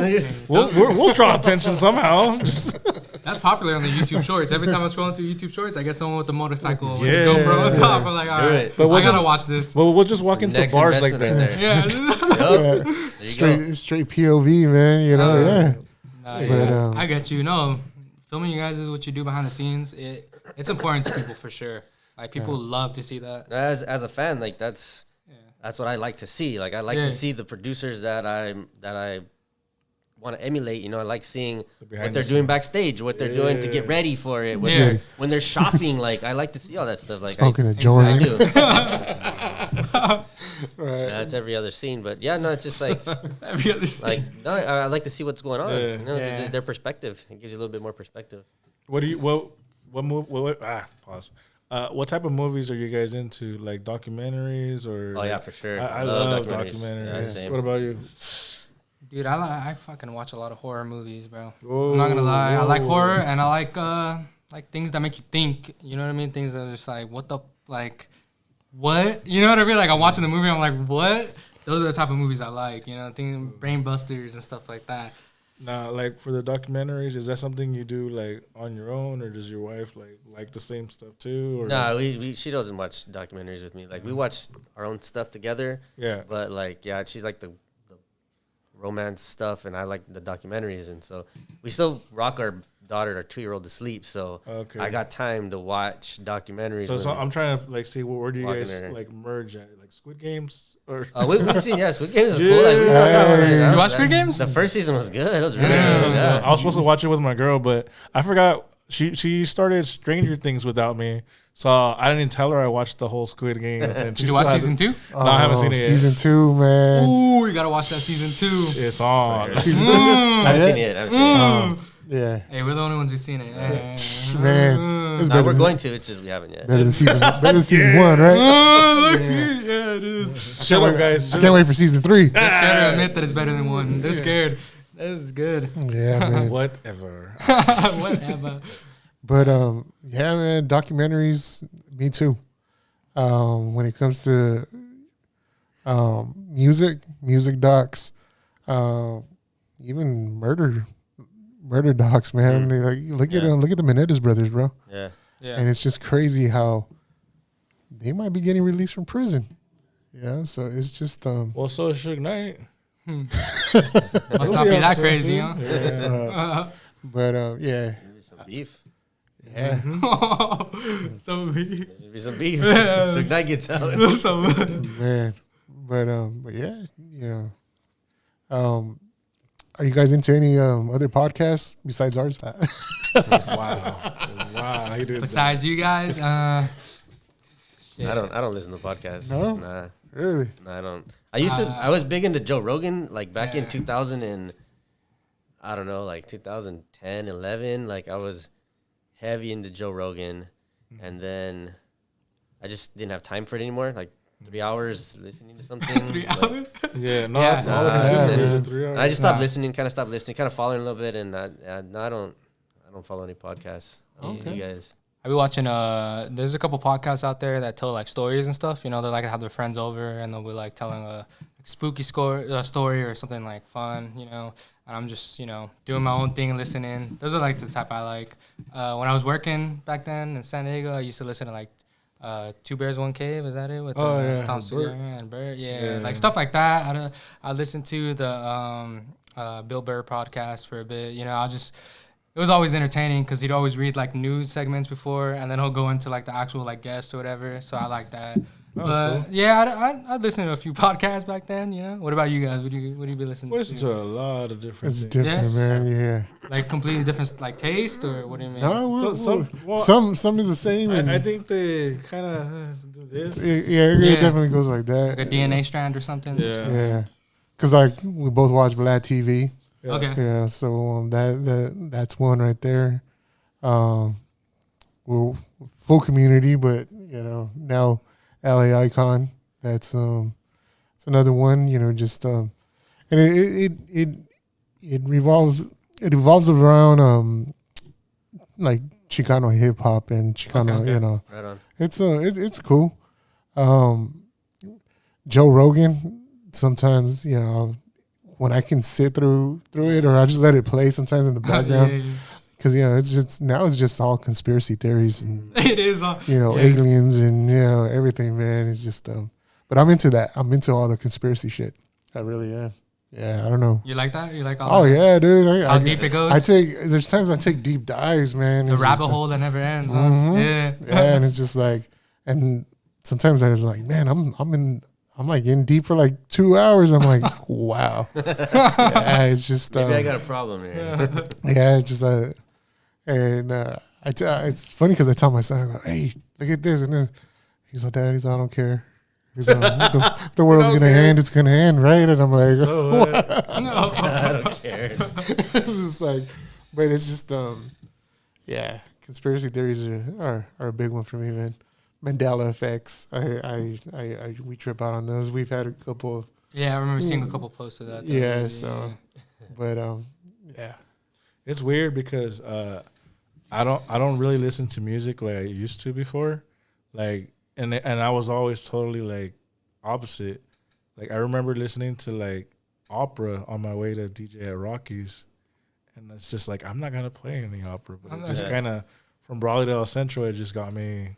We'll draw attention somehow. That's popular on the YouTube Shorts. Every time I'm scrolling through YouTube Shorts, I get someone with a motorcycle with a GoPro on top. I'm like, all right, but I gotta watch this. Well, we'll just walk into bars like that. Yeah. Straight POV, man. You know, But I get you. No, filming you guys is what you do behind the scenes. It's important to people for sure. Like people love to see that. As a fan, like that's what I like to see. Like I like to see the producers that I want to emulate. You know, I like seeing what they're doing backstage, what they're doing to get ready for it. When they're shopping, like I like to see all that stuff. Like smoking a joint. I do. It's every other scene, but it's just like every other scene. Like I like to see what's going on. You know, their perspective. It gives you a little bit more perspective. Pause. What type of movies are you guys into? Like documentaries or? Oh yeah, for sure. I love documentaries. What about you? Dude, I fucking watch a lot of horror movies, bro. I'm not gonna lie. I like horror and I like things that make you think. You know what I mean? Things that are just like, what? You know what I mean? Like I'm watching the movie, I'm like, what? Those are the type of movies I like. You know, things, brain busters and stuff like that. Now, like for the documentaries, is that something you do like on your own, or does your wife like the same stuff too? Or no, she doesn't watch documentaries with me. Like we watch our own stuff together. Yeah. But like, she's like the romance stuff, and I like the documentaries, and so we still rock our 2-year-old to sleep. So I got time to watch documentaries. So I'm trying to like see where do you guys like merge at, like Squid Games or? We've seen Squid Games is cool. Like, we saw that. You watch Squid Games? The first season was good. It was really good. I was supposed to watch it with my girl, but I forgot. She started Stranger Things without me. So I didn't tell her I watched the whole Squid Games. And Did you watch season 2? No, I haven't seen it yet. Season 2, man. Ooh, you gotta watch that season 2. It's on. Season 2. I haven't seen it. Yeah. Hey, we're the only ones who've seen it. Man. We're going to. It's just we haven't yet. Better than season 1, right? Yeah, it is. Chill up, guys. I can't wait for season 3. They're scared to admit that it's better than 1. They're scared. This is good. Yeah, man. Whatever. Whatever. But yeah, man, documentaries, me too. When it comes to music docs, even murder docs, man. Like, look at the Menendez brothers, bro. Yeah. And it's just crazy how they might be getting released from prison. Yeah, so it's just well, so is Suge Knight. Must not be that crazy, huh? Yeah. But yeah. Maybe some beef. Yeah. Some beef. Maybe some beef. Suge Knight gets out. Man. But yeah. Are you guys into any other podcasts besides ours? Wow. He did Besides that. you guys, I don't listen to podcasts. No? Nah. Really? No, I don't. I was big into Joe Rogan, like back in 2000 and I don't know, like 2010, 11. Like I was heavy into Joe Rogan, and then I just didn't have time for it anymore. Like 3 hours listening to something. 3 like, hours. Yeah, no, Yeah. that's all I can do. 3 hours. And I just stopped listening, kind of following a little bit, and I don't follow any podcasts. Okay. You guys. I be watching. There's a couple podcasts out there that tell like stories and stuff. You know, they like to have their friends over and they'll be like telling a spooky story or something like fun. You know, and I'm just doing my own thing and listening. Those are like the type I like. When I was working back then in San Diego, I used to listen to like Two Bears One Cave. Is that it? With Tom Segura and Bert. Yeah, like stuff like that. I listened to the Bill Burr podcast for a bit. You know, it was always entertaining because he'd always read like news segments before, and then he'll go into like the actual like guests or whatever. So I like that. Cool. Yeah, I'd listen to a few podcasts back then. You know, what about you guys? What do you be listening to? Listen to a lot of different. It's things. different, man. Yeah. Like completely different like taste, or what do you mean? No, some is the same. And I think they kind of do this. it definitely goes like that. Like a DNA strand or something. Yeah. Because like we both watch Vlad TV. Yeah. Okay. Yeah, so that's one right there. We're full community, but now LA Icon. That's another one. Just and it revolves around like Chicano hip hop and Chicano. Okay. Right on. It's cool. Joe Rogan. Sometimes when I can sit through it, or I just let it play sometimes in the background, because it's just all conspiracy theories and It is. aliens and everything, man. It's just but I'm into that. I'm into all the conspiracy shit. I really am. Yeah, I don't know. You like that? You like all? Oh yeah, dude. How deep it goes? There's times I take deep dives, man. The rabbit hole that never ends. Huh? Yeah, and it's just like, and sometimes I was like, man, I'm like in deep for like 2 hours. I'm like, wow. Yeah, it's just Maybe I got a problem here. yeah, it's just it's funny because I tell my son, I go, hey, look at this, and then he's like, Dad, I don't care. He's like, if the world's gonna end, it's gonna end, right? And I'm like, No. I don't care. it's just like, but it's just yeah, conspiracy theories are a big one for me, man. Mandela effects. We trip out on those. We've had a couple. Yeah, I remember seeing a couple posts of that. Yeah. So, but yeah. It's weird because I don't really listen to music like I used to before, like and I was always totally like opposite. Like I remember listening to like opera on my way to DJ at Rockies, and it's just like I'm not gonna play any opera, but it just kind of from Brawley to El Centro, it just got me.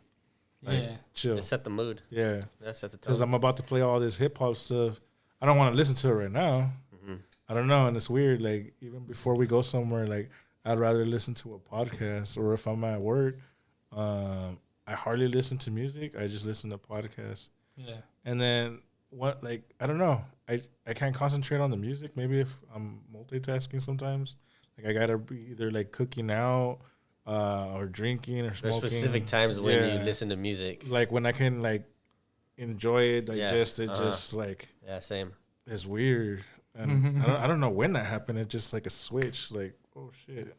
Like, chill. It set the mood. Yeah. Set the tone. Because I'm about to play all this hip hop stuff. I don't want to listen to it right now. Mm-hmm. I don't know. And it's weird. Like, even before we go somewhere, like, I'd rather listen to a podcast. Or if I'm at work, I hardly listen to music. I just listen to podcasts. Yeah. And then, I don't know. I can't concentrate on the music. Maybe if I'm multitasking sometimes. Like, I got to be either, like, cooking out. Or drinking or smoking. There's specific times when you listen to music. Like when I can like enjoy it, digest it, just like same. It's weird, and I don't know when that happened. It's just like a switch. Like oh shit,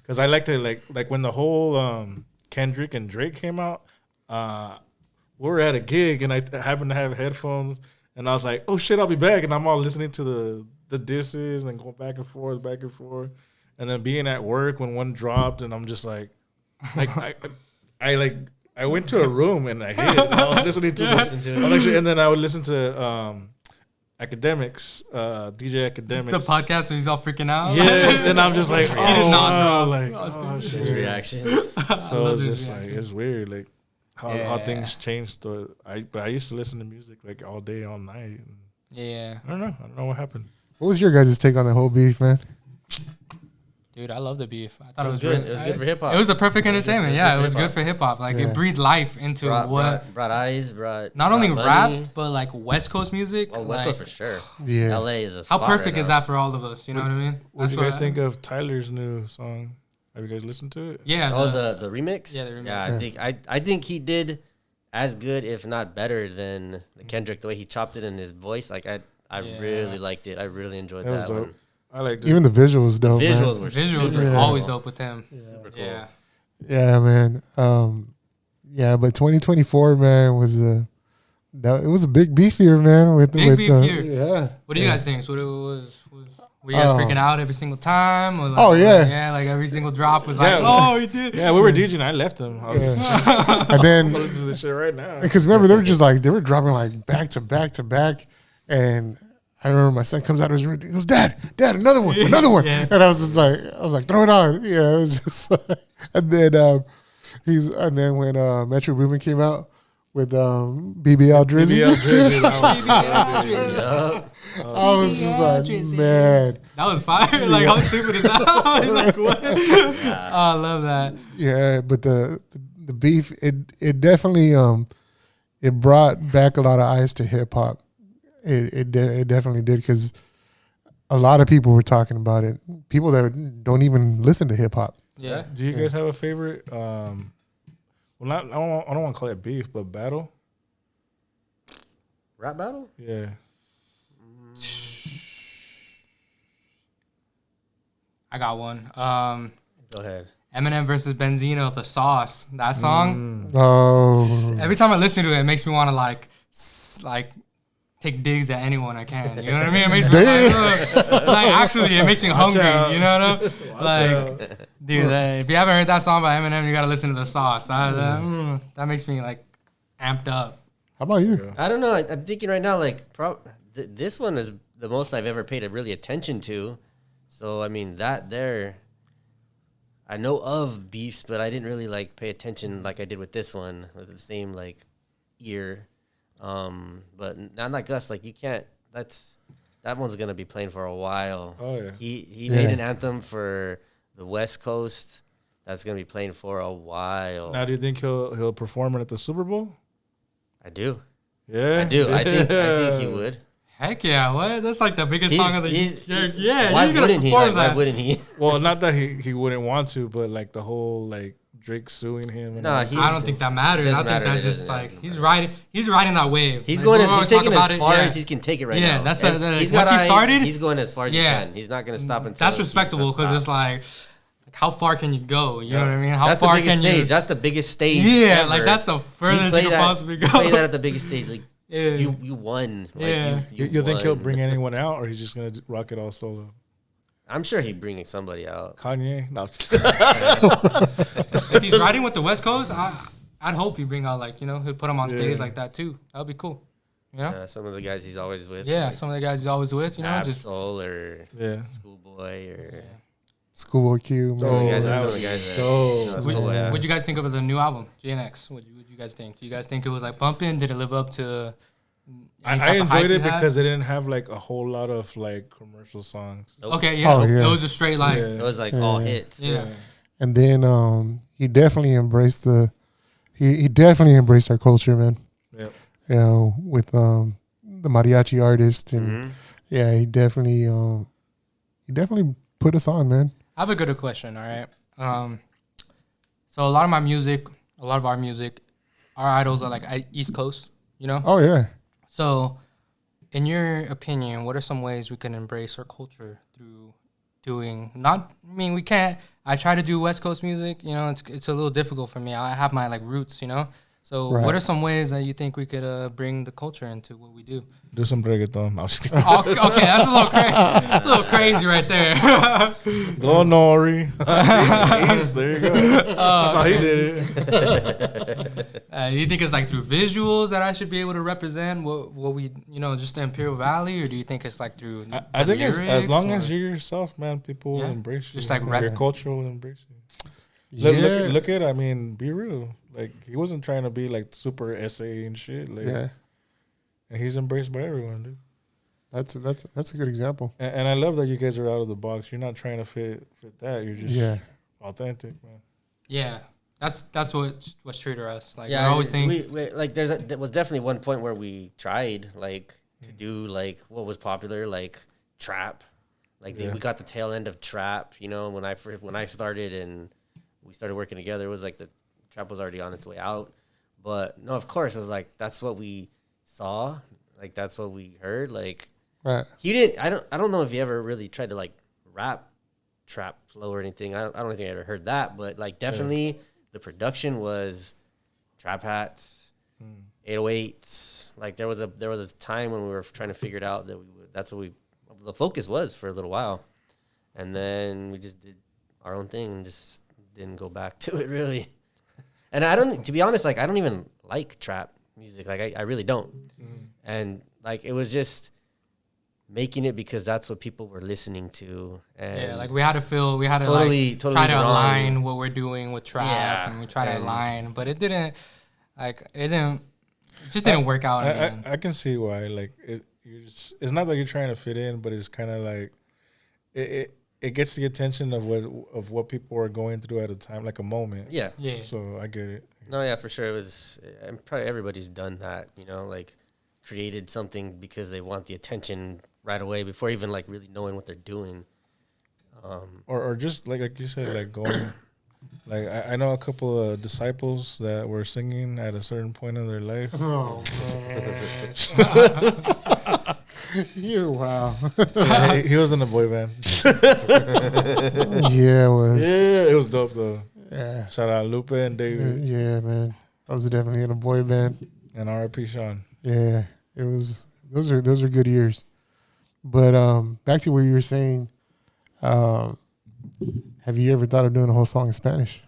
because I like to like when the whole Kendrick and Drake came out. We were at a gig and I happened to have headphones, and I was like, oh shit, I'll be back, and I'm all listening to the disses and going back and forth. And then being at work when one dropped, and I'm just like, I went to a room and I hid it. I was listening to it. And then I would listen to Akedemik's DJ Akedemik. The podcast when he's all freaking out. Yes, and I'm just like, He did not oh, His shit. reactions. So it's just like it's weird, like how things changed. But I used to listen to music like all day, all night. Yeah. I don't know what happened. What was your guys' take on the whole beef, man? Dude, I love the beef. I thought it was good. Really, it was good for hip hop. It was a perfect entertainment. Yeah, it was hip-hop. good for hip hop. Like it breathed life into brought eyes, brought not only money. rap, but like West Coast music. Oh, West Coast for sure. Yeah. LA is a How spot perfect right is now. that for all of us? You know what I mean? What do you guys think of Tyler's new song? Have you guys listened to it? Yeah. The remix. Yeah, the remix. Yeah, I think he did as good, if not better, than the Kendrick. The way he chopped it in his voice, like I really liked it. I really enjoyed that dope. one. I liked it. Even the visuals dope. Visuals man. were Visuals super are always cool. dope with him. Super cool. Yeah. Yeah, man. Yeah, but 2024, man, was it was a big beef year, man. Big beef year. Yeah. What do you guys think? Were you guys freaking out every single time? Or like, Oh, yeah. Yeah, like every single drop was like, Yeah. oh, he did. Yeah, we were DJing. I left him. I was And then, listening to this shit right now. because remember, they were dropping like back to back to back. And I remember my son comes out of his room. He goes, Dad, another one. And I was like, throw it on. Yeah, it was just like, and then when Metro Boomin came out with BBL Drizzy. I was just like, man. That was fire. Like, how stupid is that? Like, what? Oh, I love that. Yeah, but the beef, it definitely it brought back a lot of eyes to hip hop. It definitely did, because a lot of people were talking about it. People that don't even listen to hip hop. Yeah. Do you guys have a favorite? Well, I don't want to call it beef, but battle. Rap battle? Yeah. I got one. Go ahead. Eminem versus Benzino, The Sauce. That song. Oh, Every time I listen to it, it makes me want to like take digs at anyone I can. You know what I mean? It makes me like actually, it makes me hungry. out. You know what I mean? Like, dude, if you haven't heard that song by Eminem, you gotta listen to The Sauce. That makes me like amped up. how about you? I don't know. I'm thinking right now, like, this one is the most I've ever paid really attention to. So, I mean, that there, I know of beefs, but I didn't really, like, pay attention like I did with this one, with the same, like, ear. But not like us. Like, you can't, that one's going to be playing for a while. Oh, yeah. He made an anthem for the West Coast that's going to be playing for a while. Now, do you think he'll perform it at the Super Bowl? I do. Yeah, I do. I think he would. Heck yeah! What? That's like the biggest song of the year. Yeah, Why you're gonna wouldn't he? perform Like, that. why wouldn't he? Well, not that he wouldn't want to, but like the whole like Drake suing him. And Nah, all he's- that. I don't think that matters. I doesn't think matter. that's It just doesn't like matter. he's riding that wave. He's Like, going. we always He's taking talk about as it, far yeah. as he can take it right Yeah, now. that's And the- he's once he eyes, started- he's going as far as Yeah. he can. He's not going to stop until That's he respectable says because stop. it's like how far can you go? You know what I mean? How That's the far biggest can stage. you? That's the biggest stage. Yeah, ever. like that's the You furthest play you can that- possibly go. Play that at the biggest stage. Like Yeah. you won. Like, Yeah. You think he'll won. bring anyone out, or he's just gonna rock it all solo? I'm sure he'd bring somebody out. Kanye? No. If he's riding with the West Coast, I'd hope you bring out like he'll put him on stage like that too. That would be cool. You know? Some of the guys he's always with. Yeah, like some of the guys he's always with. Just Absol or Yeah. Schoolboy or Schoolboy Q, some of the man. guys. that Some of was the guys. dope. That's What cool, yeah. would you guys think of the new album, GNX? What you guys think? Do you guys think it was like bumping? Did it live up to? any type I of hype enjoyed it you had? because it didn't have like a whole lot of like commercial songs. Okay, yeah, Oh, yeah. it was just straight like Yeah. It was like all hits. yeah. And then he definitely embraced he definitely embraced our culture, man. Yep. You know, with the mariachi artist, and Mhm. yeah, he definitely put us on, man. I have a good question. All right. So a lot of our music, our idols are like East Coast. You know. Oh yeah. So, in your opinion, what are some ways we can embrace our culture through doing? We can't. I try to do West Coast music. You know, it's a little difficult for me. I have my like roots. You know, So what are some ways that you think we could bring the culture into what we do? Do some reggaeton. Okay, that's a little crazy right there. Go Nori. There you go. That's how he did it. Do you think it's like through visuals that I should be able to represent what we, just the Imperial Valley, or do you think it's like through? I think it's as long as you're yourself, man, people will embrace you. Just like your culture will embrace you. Look at. I mean, be real. Like, he wasn't trying to be like super essay and shit. Like, and he's embraced by everyone, dude. That's a good example. And I love that you guys are out of the box. You're not trying to fit that. You're just authentic, man. Yeah, that's what's true to us. Like, I always think we like there was definitely one point where we tried like to do like what was popular, like trap. Like we got the tail end of trap. When I started and we started working together, it was like the trap was already on its way out. But no, of course, it was like that's what we saw, like that's what we heard. Like, right? He didn't. I don't know if he ever really tried to like rap trap flow or anything. I don't think I ever heard that. But like definitely the production was trap hats, 808s. Like there was a time when we were trying to figure it out that that's what the focus was for a little while, and then we just did our own thing and just didn't go back to it really. And to be honest, like I don't even like trap music. Like I really don't. And like it was just making it because that's what people were listening to. And like we had to totally try to align what we're doing with trap, and we try to align, but it just didn't work out. I can see why. Like it's not that you're trying to fit in, but it's kind of like it gets the attention of what people are going through at a time, like a moment. Yeah. So I get it. No, yeah, for sure. It was. Probably everybody's done that. Like created something because they want the attention right away before even like really knowing what they're doing. Or just like you said, like going. Like I know a couple of disciples that were singing at a certain point in their life. Oh man! Wow. He was in a boy band. Yeah, it was. Yeah, it was dope though. Yeah. Shout out Lupe and David. Yeah, man. I was definitely in a boy band. And R.I.P. Sean. Yeah, it was. Those are good years. But back to what you were saying. Have you ever thought of doing a whole song in Spanish?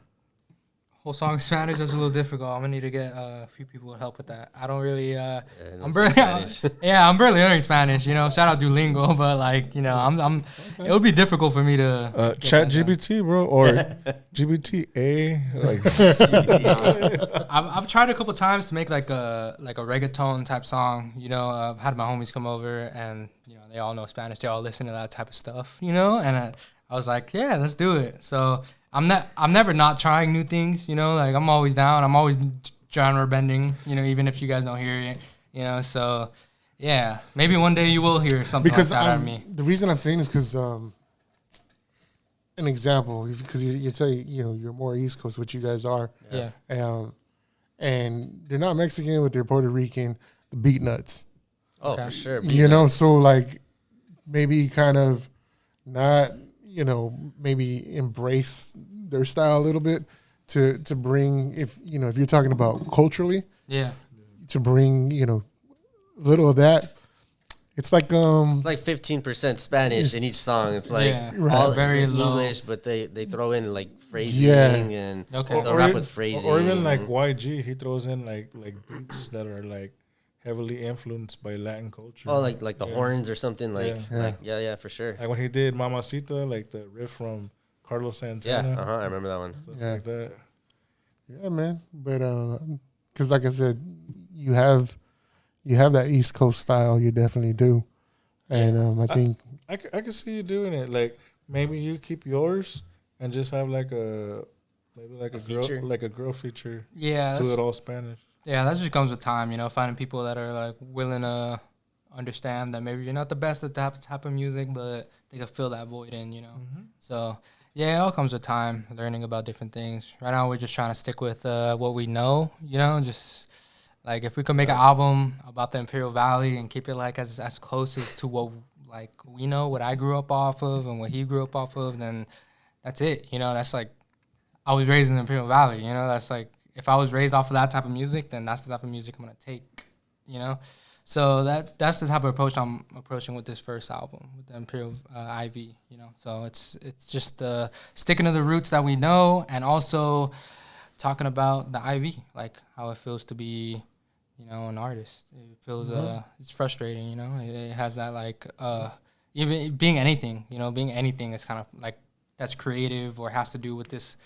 Whole song in Spanish is a little difficult. I'm gonna need to get a few people to help with that. I don't really. I'm barely learning Spanish. Shout out Duolingo, but like I'm. It would be difficult for me to. Chat GBT, bro, or GBTA. Like, I've tried a couple times to make like a reggaeton type song. I've had my homies come over and they all know Spanish. They all listen to that type of stuff. And I was like, yeah, let's do it. So. I'm never not trying new things, like I'm always down. I'm always genre bending, even if you guys don't hear it, so yeah, maybe one day you will hear something like that out of me. The reason I'm saying is because, an example, because you tell you're more East Coast, which you guys are. Yeah. And they're not Mexican, but they're Puerto Rican, the beat nuts. Oh, okay. For sure. So like maybe kind of not, maybe embrace their style a little bit to bring, if you're talking about culturally, to bring, a little of that. It's like 15% Spanish in each song. It's like all very English, but they throw in like phrasing and they'll rap with phrasing. Or even like YG, he throws in like beats that are like heavily influenced by Latin culture. Oh, like the horns or something. Yeah, for sure. Like when he did Mamacita, like the riff from Carlos Santana. Yeah, I remember that one. Stuff like that. Yeah, man. But because like I said, you have that East Coast style. You definitely do, and I think I can see you doing it. Like maybe you keep yours and just have like a girl feature. Yeah, do it all Spanish. Yeah, that just comes with time, finding people that are like willing to understand that maybe you're not the best at that type of music, but they can fill that void in, Mm-hmm. So yeah, it all comes with time, learning about different things. Right now, we're just trying to stick with what we know, just like if we could make an album about the Imperial Valley and keep it like as close as to what like we know, what I grew up off of and what he grew up off of, then that's it. That's like I was raised in the Imperial Valley. That's like if I was raised off of that type of music, then that's the type of music I'm gonna take, you know. So that's the type of approach I'm approaching with this first album, with the Imperial IV, you know. So it's just sticking to the roots that we know, and also talking about the IV, like how it feels to be, you know, an artist. It feels it's frustrating, you know. It has that like even being anything, you know, being anything is kind of like that's creative or has to do with this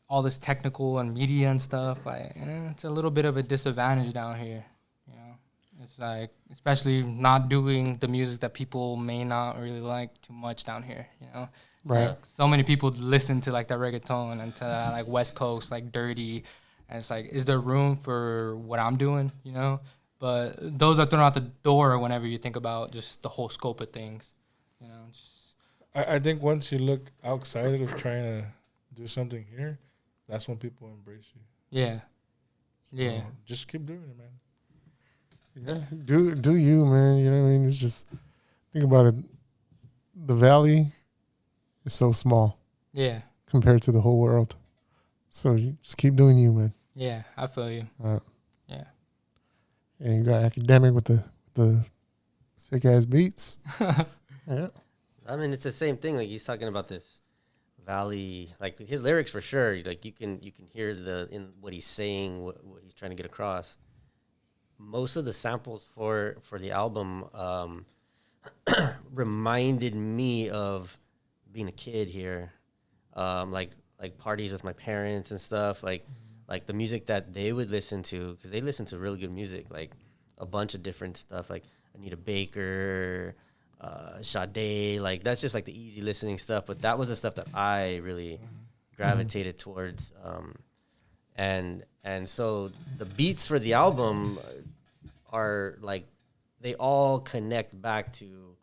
all this technical and media and stuff. Like it's a little bit of a disadvantage down here, you know. It's like especially not doing the music that people may not really like too much down here, you know. Right. Like, so many people listen to like the reggaeton and to that, like West Coast, like dirty. And it's like, is there room for what I'm doing, you know? But those are thrown out the door whenever you think about just the whole scope of things, you know? Just I think once you look outside of trying to do something here, that's when people embrace you. yeah. So Yeah. just keep doing it, man. Yeah, do you, man? You know what I mean? It's just think about it. The valley is so small Yeah. compared to the whole world. So you just keep doing you, man. Yeah. I feel you. Yeah. And you got Akedemik with the sick ass beats. Yeah. I mean, it's the same thing. Like he's talking about this valley, like his lyrics for sure. Like you can hear in what he's saying, what he's trying to get across. Most of the samples for the album reminded me of being a kid here, like parties with my parents and stuff, like the music that they would listen to, because they listen to really good music, like a bunch of different stuff, like Anita Baker, Sade, like that's just like the easy listening stuff. But that was the stuff that I really gravitated towards, and so the beats for the album are like they all connect back to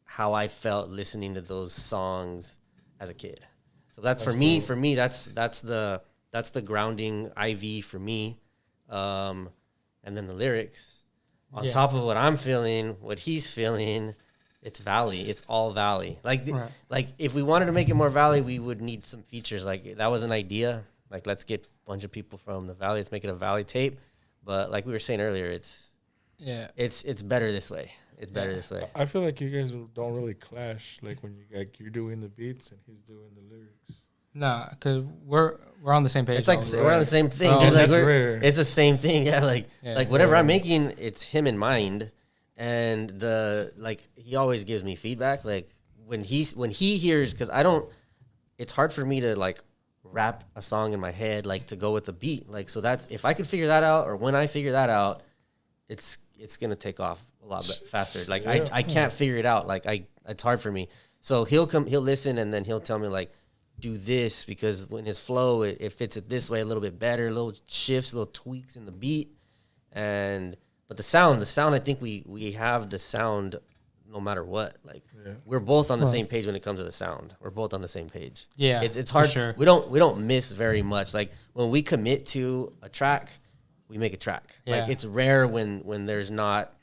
how I felt listening to those songs as a kid. So that's for me, that's the grounding IV for me. And then the lyrics on top of what I'm feeling, what he's feeling, it's valley. It's all valley. Like, like if we wanted to make it more valley, we would need some features. Like that was an idea. Like let's get a bunch of people from the valley. Let's make it a valley tape. But like we were saying earlier, it's better this way. It's better this way. I feel like you guys don't really clash, like when you're doing the beats and he's doing the lyrics. Nah, cause we're on the same page. It's like we're on the same thing. Oh, dude. Like that's rare. It's the same thing. Yeah, like whatever I'm making, it's him in mind. And he always gives me feedback. Like when he hears, because it's hard for me to like rap a song in my head, like to go with the beat. Like so that's if I could figure that out, or when I figure that out, it's gonna take off a lot faster. Like I can't figure it out. Like it's hard for me. So he'll listen, and then he'll tell me like, do this, because when his flow, it fits it this way a little bit better, little shifts, little tweaks in the beat. But the sound, I think we have the sound no matter what. Like we're both on the same page when it comes to the sound. We're both on the same page. Yeah, it's hard. Sure. We don't miss very much. Like when we commit to a track, we make a track. Yeah. Like it's rare when there's not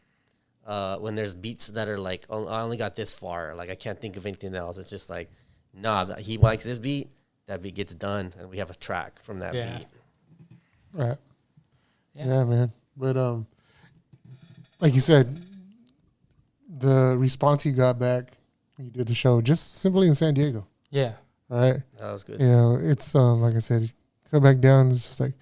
when there's beats that are like, oh, I only got this far. Like I can't think of anything else. It's just like, nah, he likes this beat. That beat gets done, and we have a track from that beat. Right. Yeah, man. But like you said, the response you got back when you did the show, just simply in San Diego. Yeah. Right. That was good. You know, it's like I said, come back down. It's just like,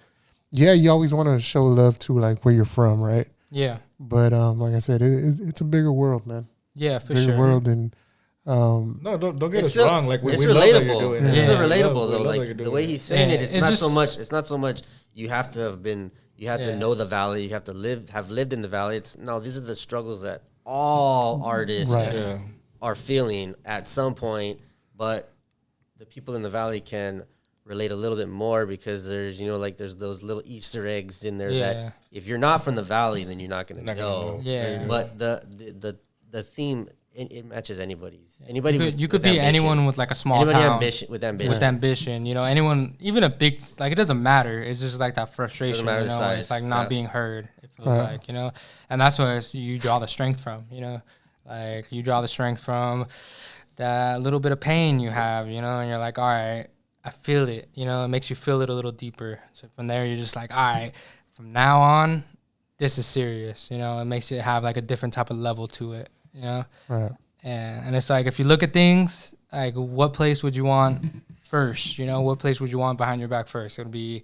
yeah, you always want to show love to like where you're from, right? Yeah. But like I said, it's a bigger world, man. Yeah, for bigger sure. world than. No, don't get us wrong. Like it's we relatable. Love that you're doing It's it. still Yeah. relatable We though. love that Like you're the doing way it. he's saying it, it's not so much. You have to have been. You have to know the valley. You have to have lived in the valley. These are the struggles that all artists are feeling at some point. But the people in the valley can relate a little bit more, because there's there's those little Easter eggs in there that if you're not from the valley, then you're not going to know. Yeah. But the theme, it matches anybody's. You could be anyone with like a small town. With ambition. With ambition, anyone, even a big, like it doesn't matter. It's just like that frustration, matter the size. It's like not being heard. It feels like, and that's where you draw the strength from, like you draw the strength from that little bit of pain you have, and you're like, all right, I feel it, you know, it makes you feel it a little deeper. So from there, you're just like, all right, from now on, this is serious, you know, it makes it have like a different type of level to it, you know? Right. And it's like, if you look at things, like what place would you want first, you know, what place would you want behind your back first? It'll be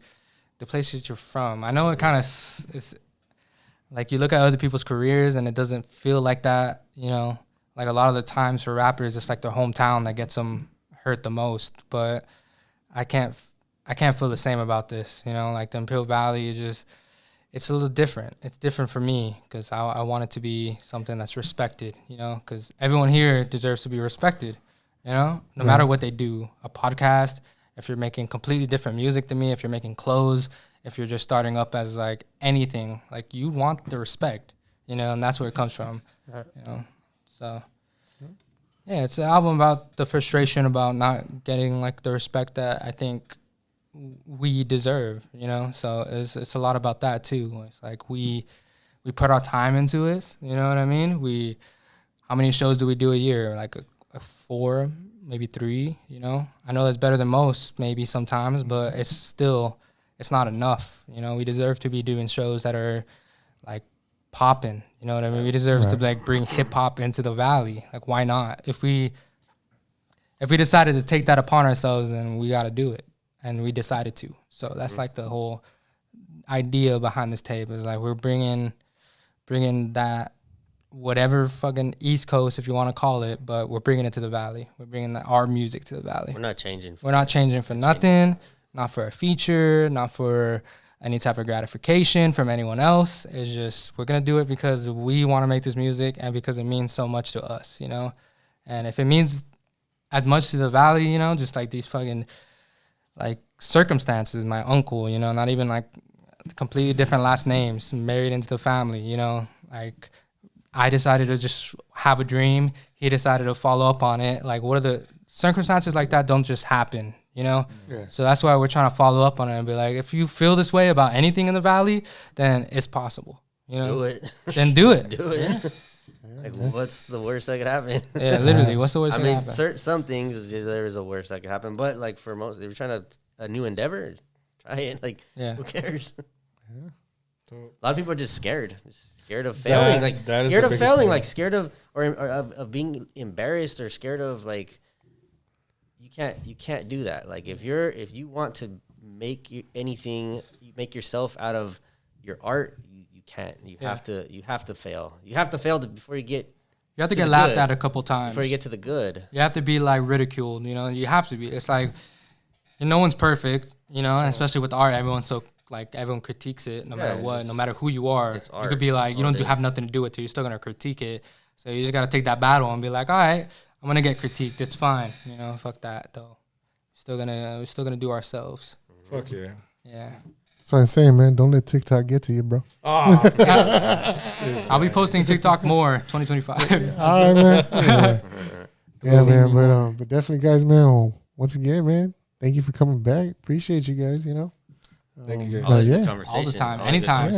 the place that you're from. I know it kind of is like you look at other people's careers and it doesn't feel like that, you know, like a lot of the times for rappers, it's like their hometown that gets them hurt the most, but I can't feel the same about this, you know, like the Imperial Valley is it's a little different. It's different for me because I want it to be something that's respected, you know, because everyone here deserves to be respected, you know, no matter what they do. A podcast, if you're making completely different music than me, if you're making clothes, if you're just starting up as like anything, like you want the respect, you know, and that's where it comes from, you know, so. Yeah, it's an album about the frustration about not getting like the respect that I think we deserve, you know. So it's a lot about that too. It's like we put our time into it, you know what I mean? How many shows do we do a year? Like a 4, maybe 3, you know. I know that's better than most maybe sometimes, but it's not enough, you know. We deserve to be doing shows that are like popping, you know what I mean? We deserve to like bring hip hop into the valley. Like, why not? If we decided to take that upon ourselves, then we got to do it, and we decided to. So that's like the whole idea behind this tape is like we're bringing that whatever fucking East Coast, if you want to call it, but we're bringing it to the valley. We're bringing our music to the valley. We're not changing. We're not changing for nothing. Not for a feature. Not for any type of gratification from anyone else. It's just we're gonna do it because we want to make this music and because it means so much to us, you know. And if it means as much to the valley, you know, just like these fucking like circumstances, my uncle, you know, not even like completely different last names, married into the family, you know, like I decided to just have a dream. He decided to follow up on it. Like, what are the circumstances like that? Don't just happen. You know? Yeah. So that's why we're trying to follow up on it and be like, if you feel this way about anything in the valley, then it's possible. You know? Do it. Then do it. Do it. Like, what's the worst that could happen? Yeah, literally. What's the worst that could happen? I mean, some things, there is a worst that could happen. But, like, for most, if you're trying a new endeavor, try it. Like, who cares? Yeah. So, a lot of people are just scared. Scared of failing. Scared of failing. Thing. Like, scared of, or of being embarrassed or scared of, like, you can't do that. Like if you want to make anything, you make yourself out of your art, you can't. You have to fail. You have to fail before you get. You have to get laughed at a couple times before you get to the good. You have to be like ridiculed. You know, you have to be. It's like no one's perfect. You know, and especially with art, everyone critiques it no matter what, no matter who you are. It's art. You could be like, you don't have nothing to do with it. You're still gonna critique it. So you just gotta take that battle and be like, all right, I'm gonna get critiqued. It's fine, you know. Fuck that, though. We're still gonna do ourselves. Fuck yeah. Yeah. That's what I'm saying, man. Don't let TikTok get to you, bro. Oh, I'll be posting TikTok more 2025. All right, man. Yeah, man. But definitely, guys, man. Once again, man, thank you for coming back. Appreciate you guys. You know. Thank you, guys. All the time, anytime.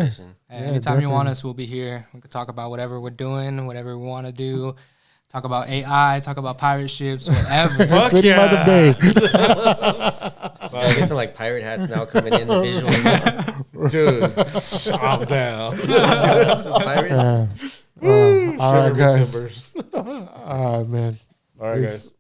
Anytime you want us, we'll be here. We can talk about whatever we're doing, whatever we want to do. Talk about AI, talk about pirate ships, whatever. Sitting by the bay. Well, I guess some like pirate hats now coming in the visuals. Dude, calm down. All right, guys. All right, man. All right, guys.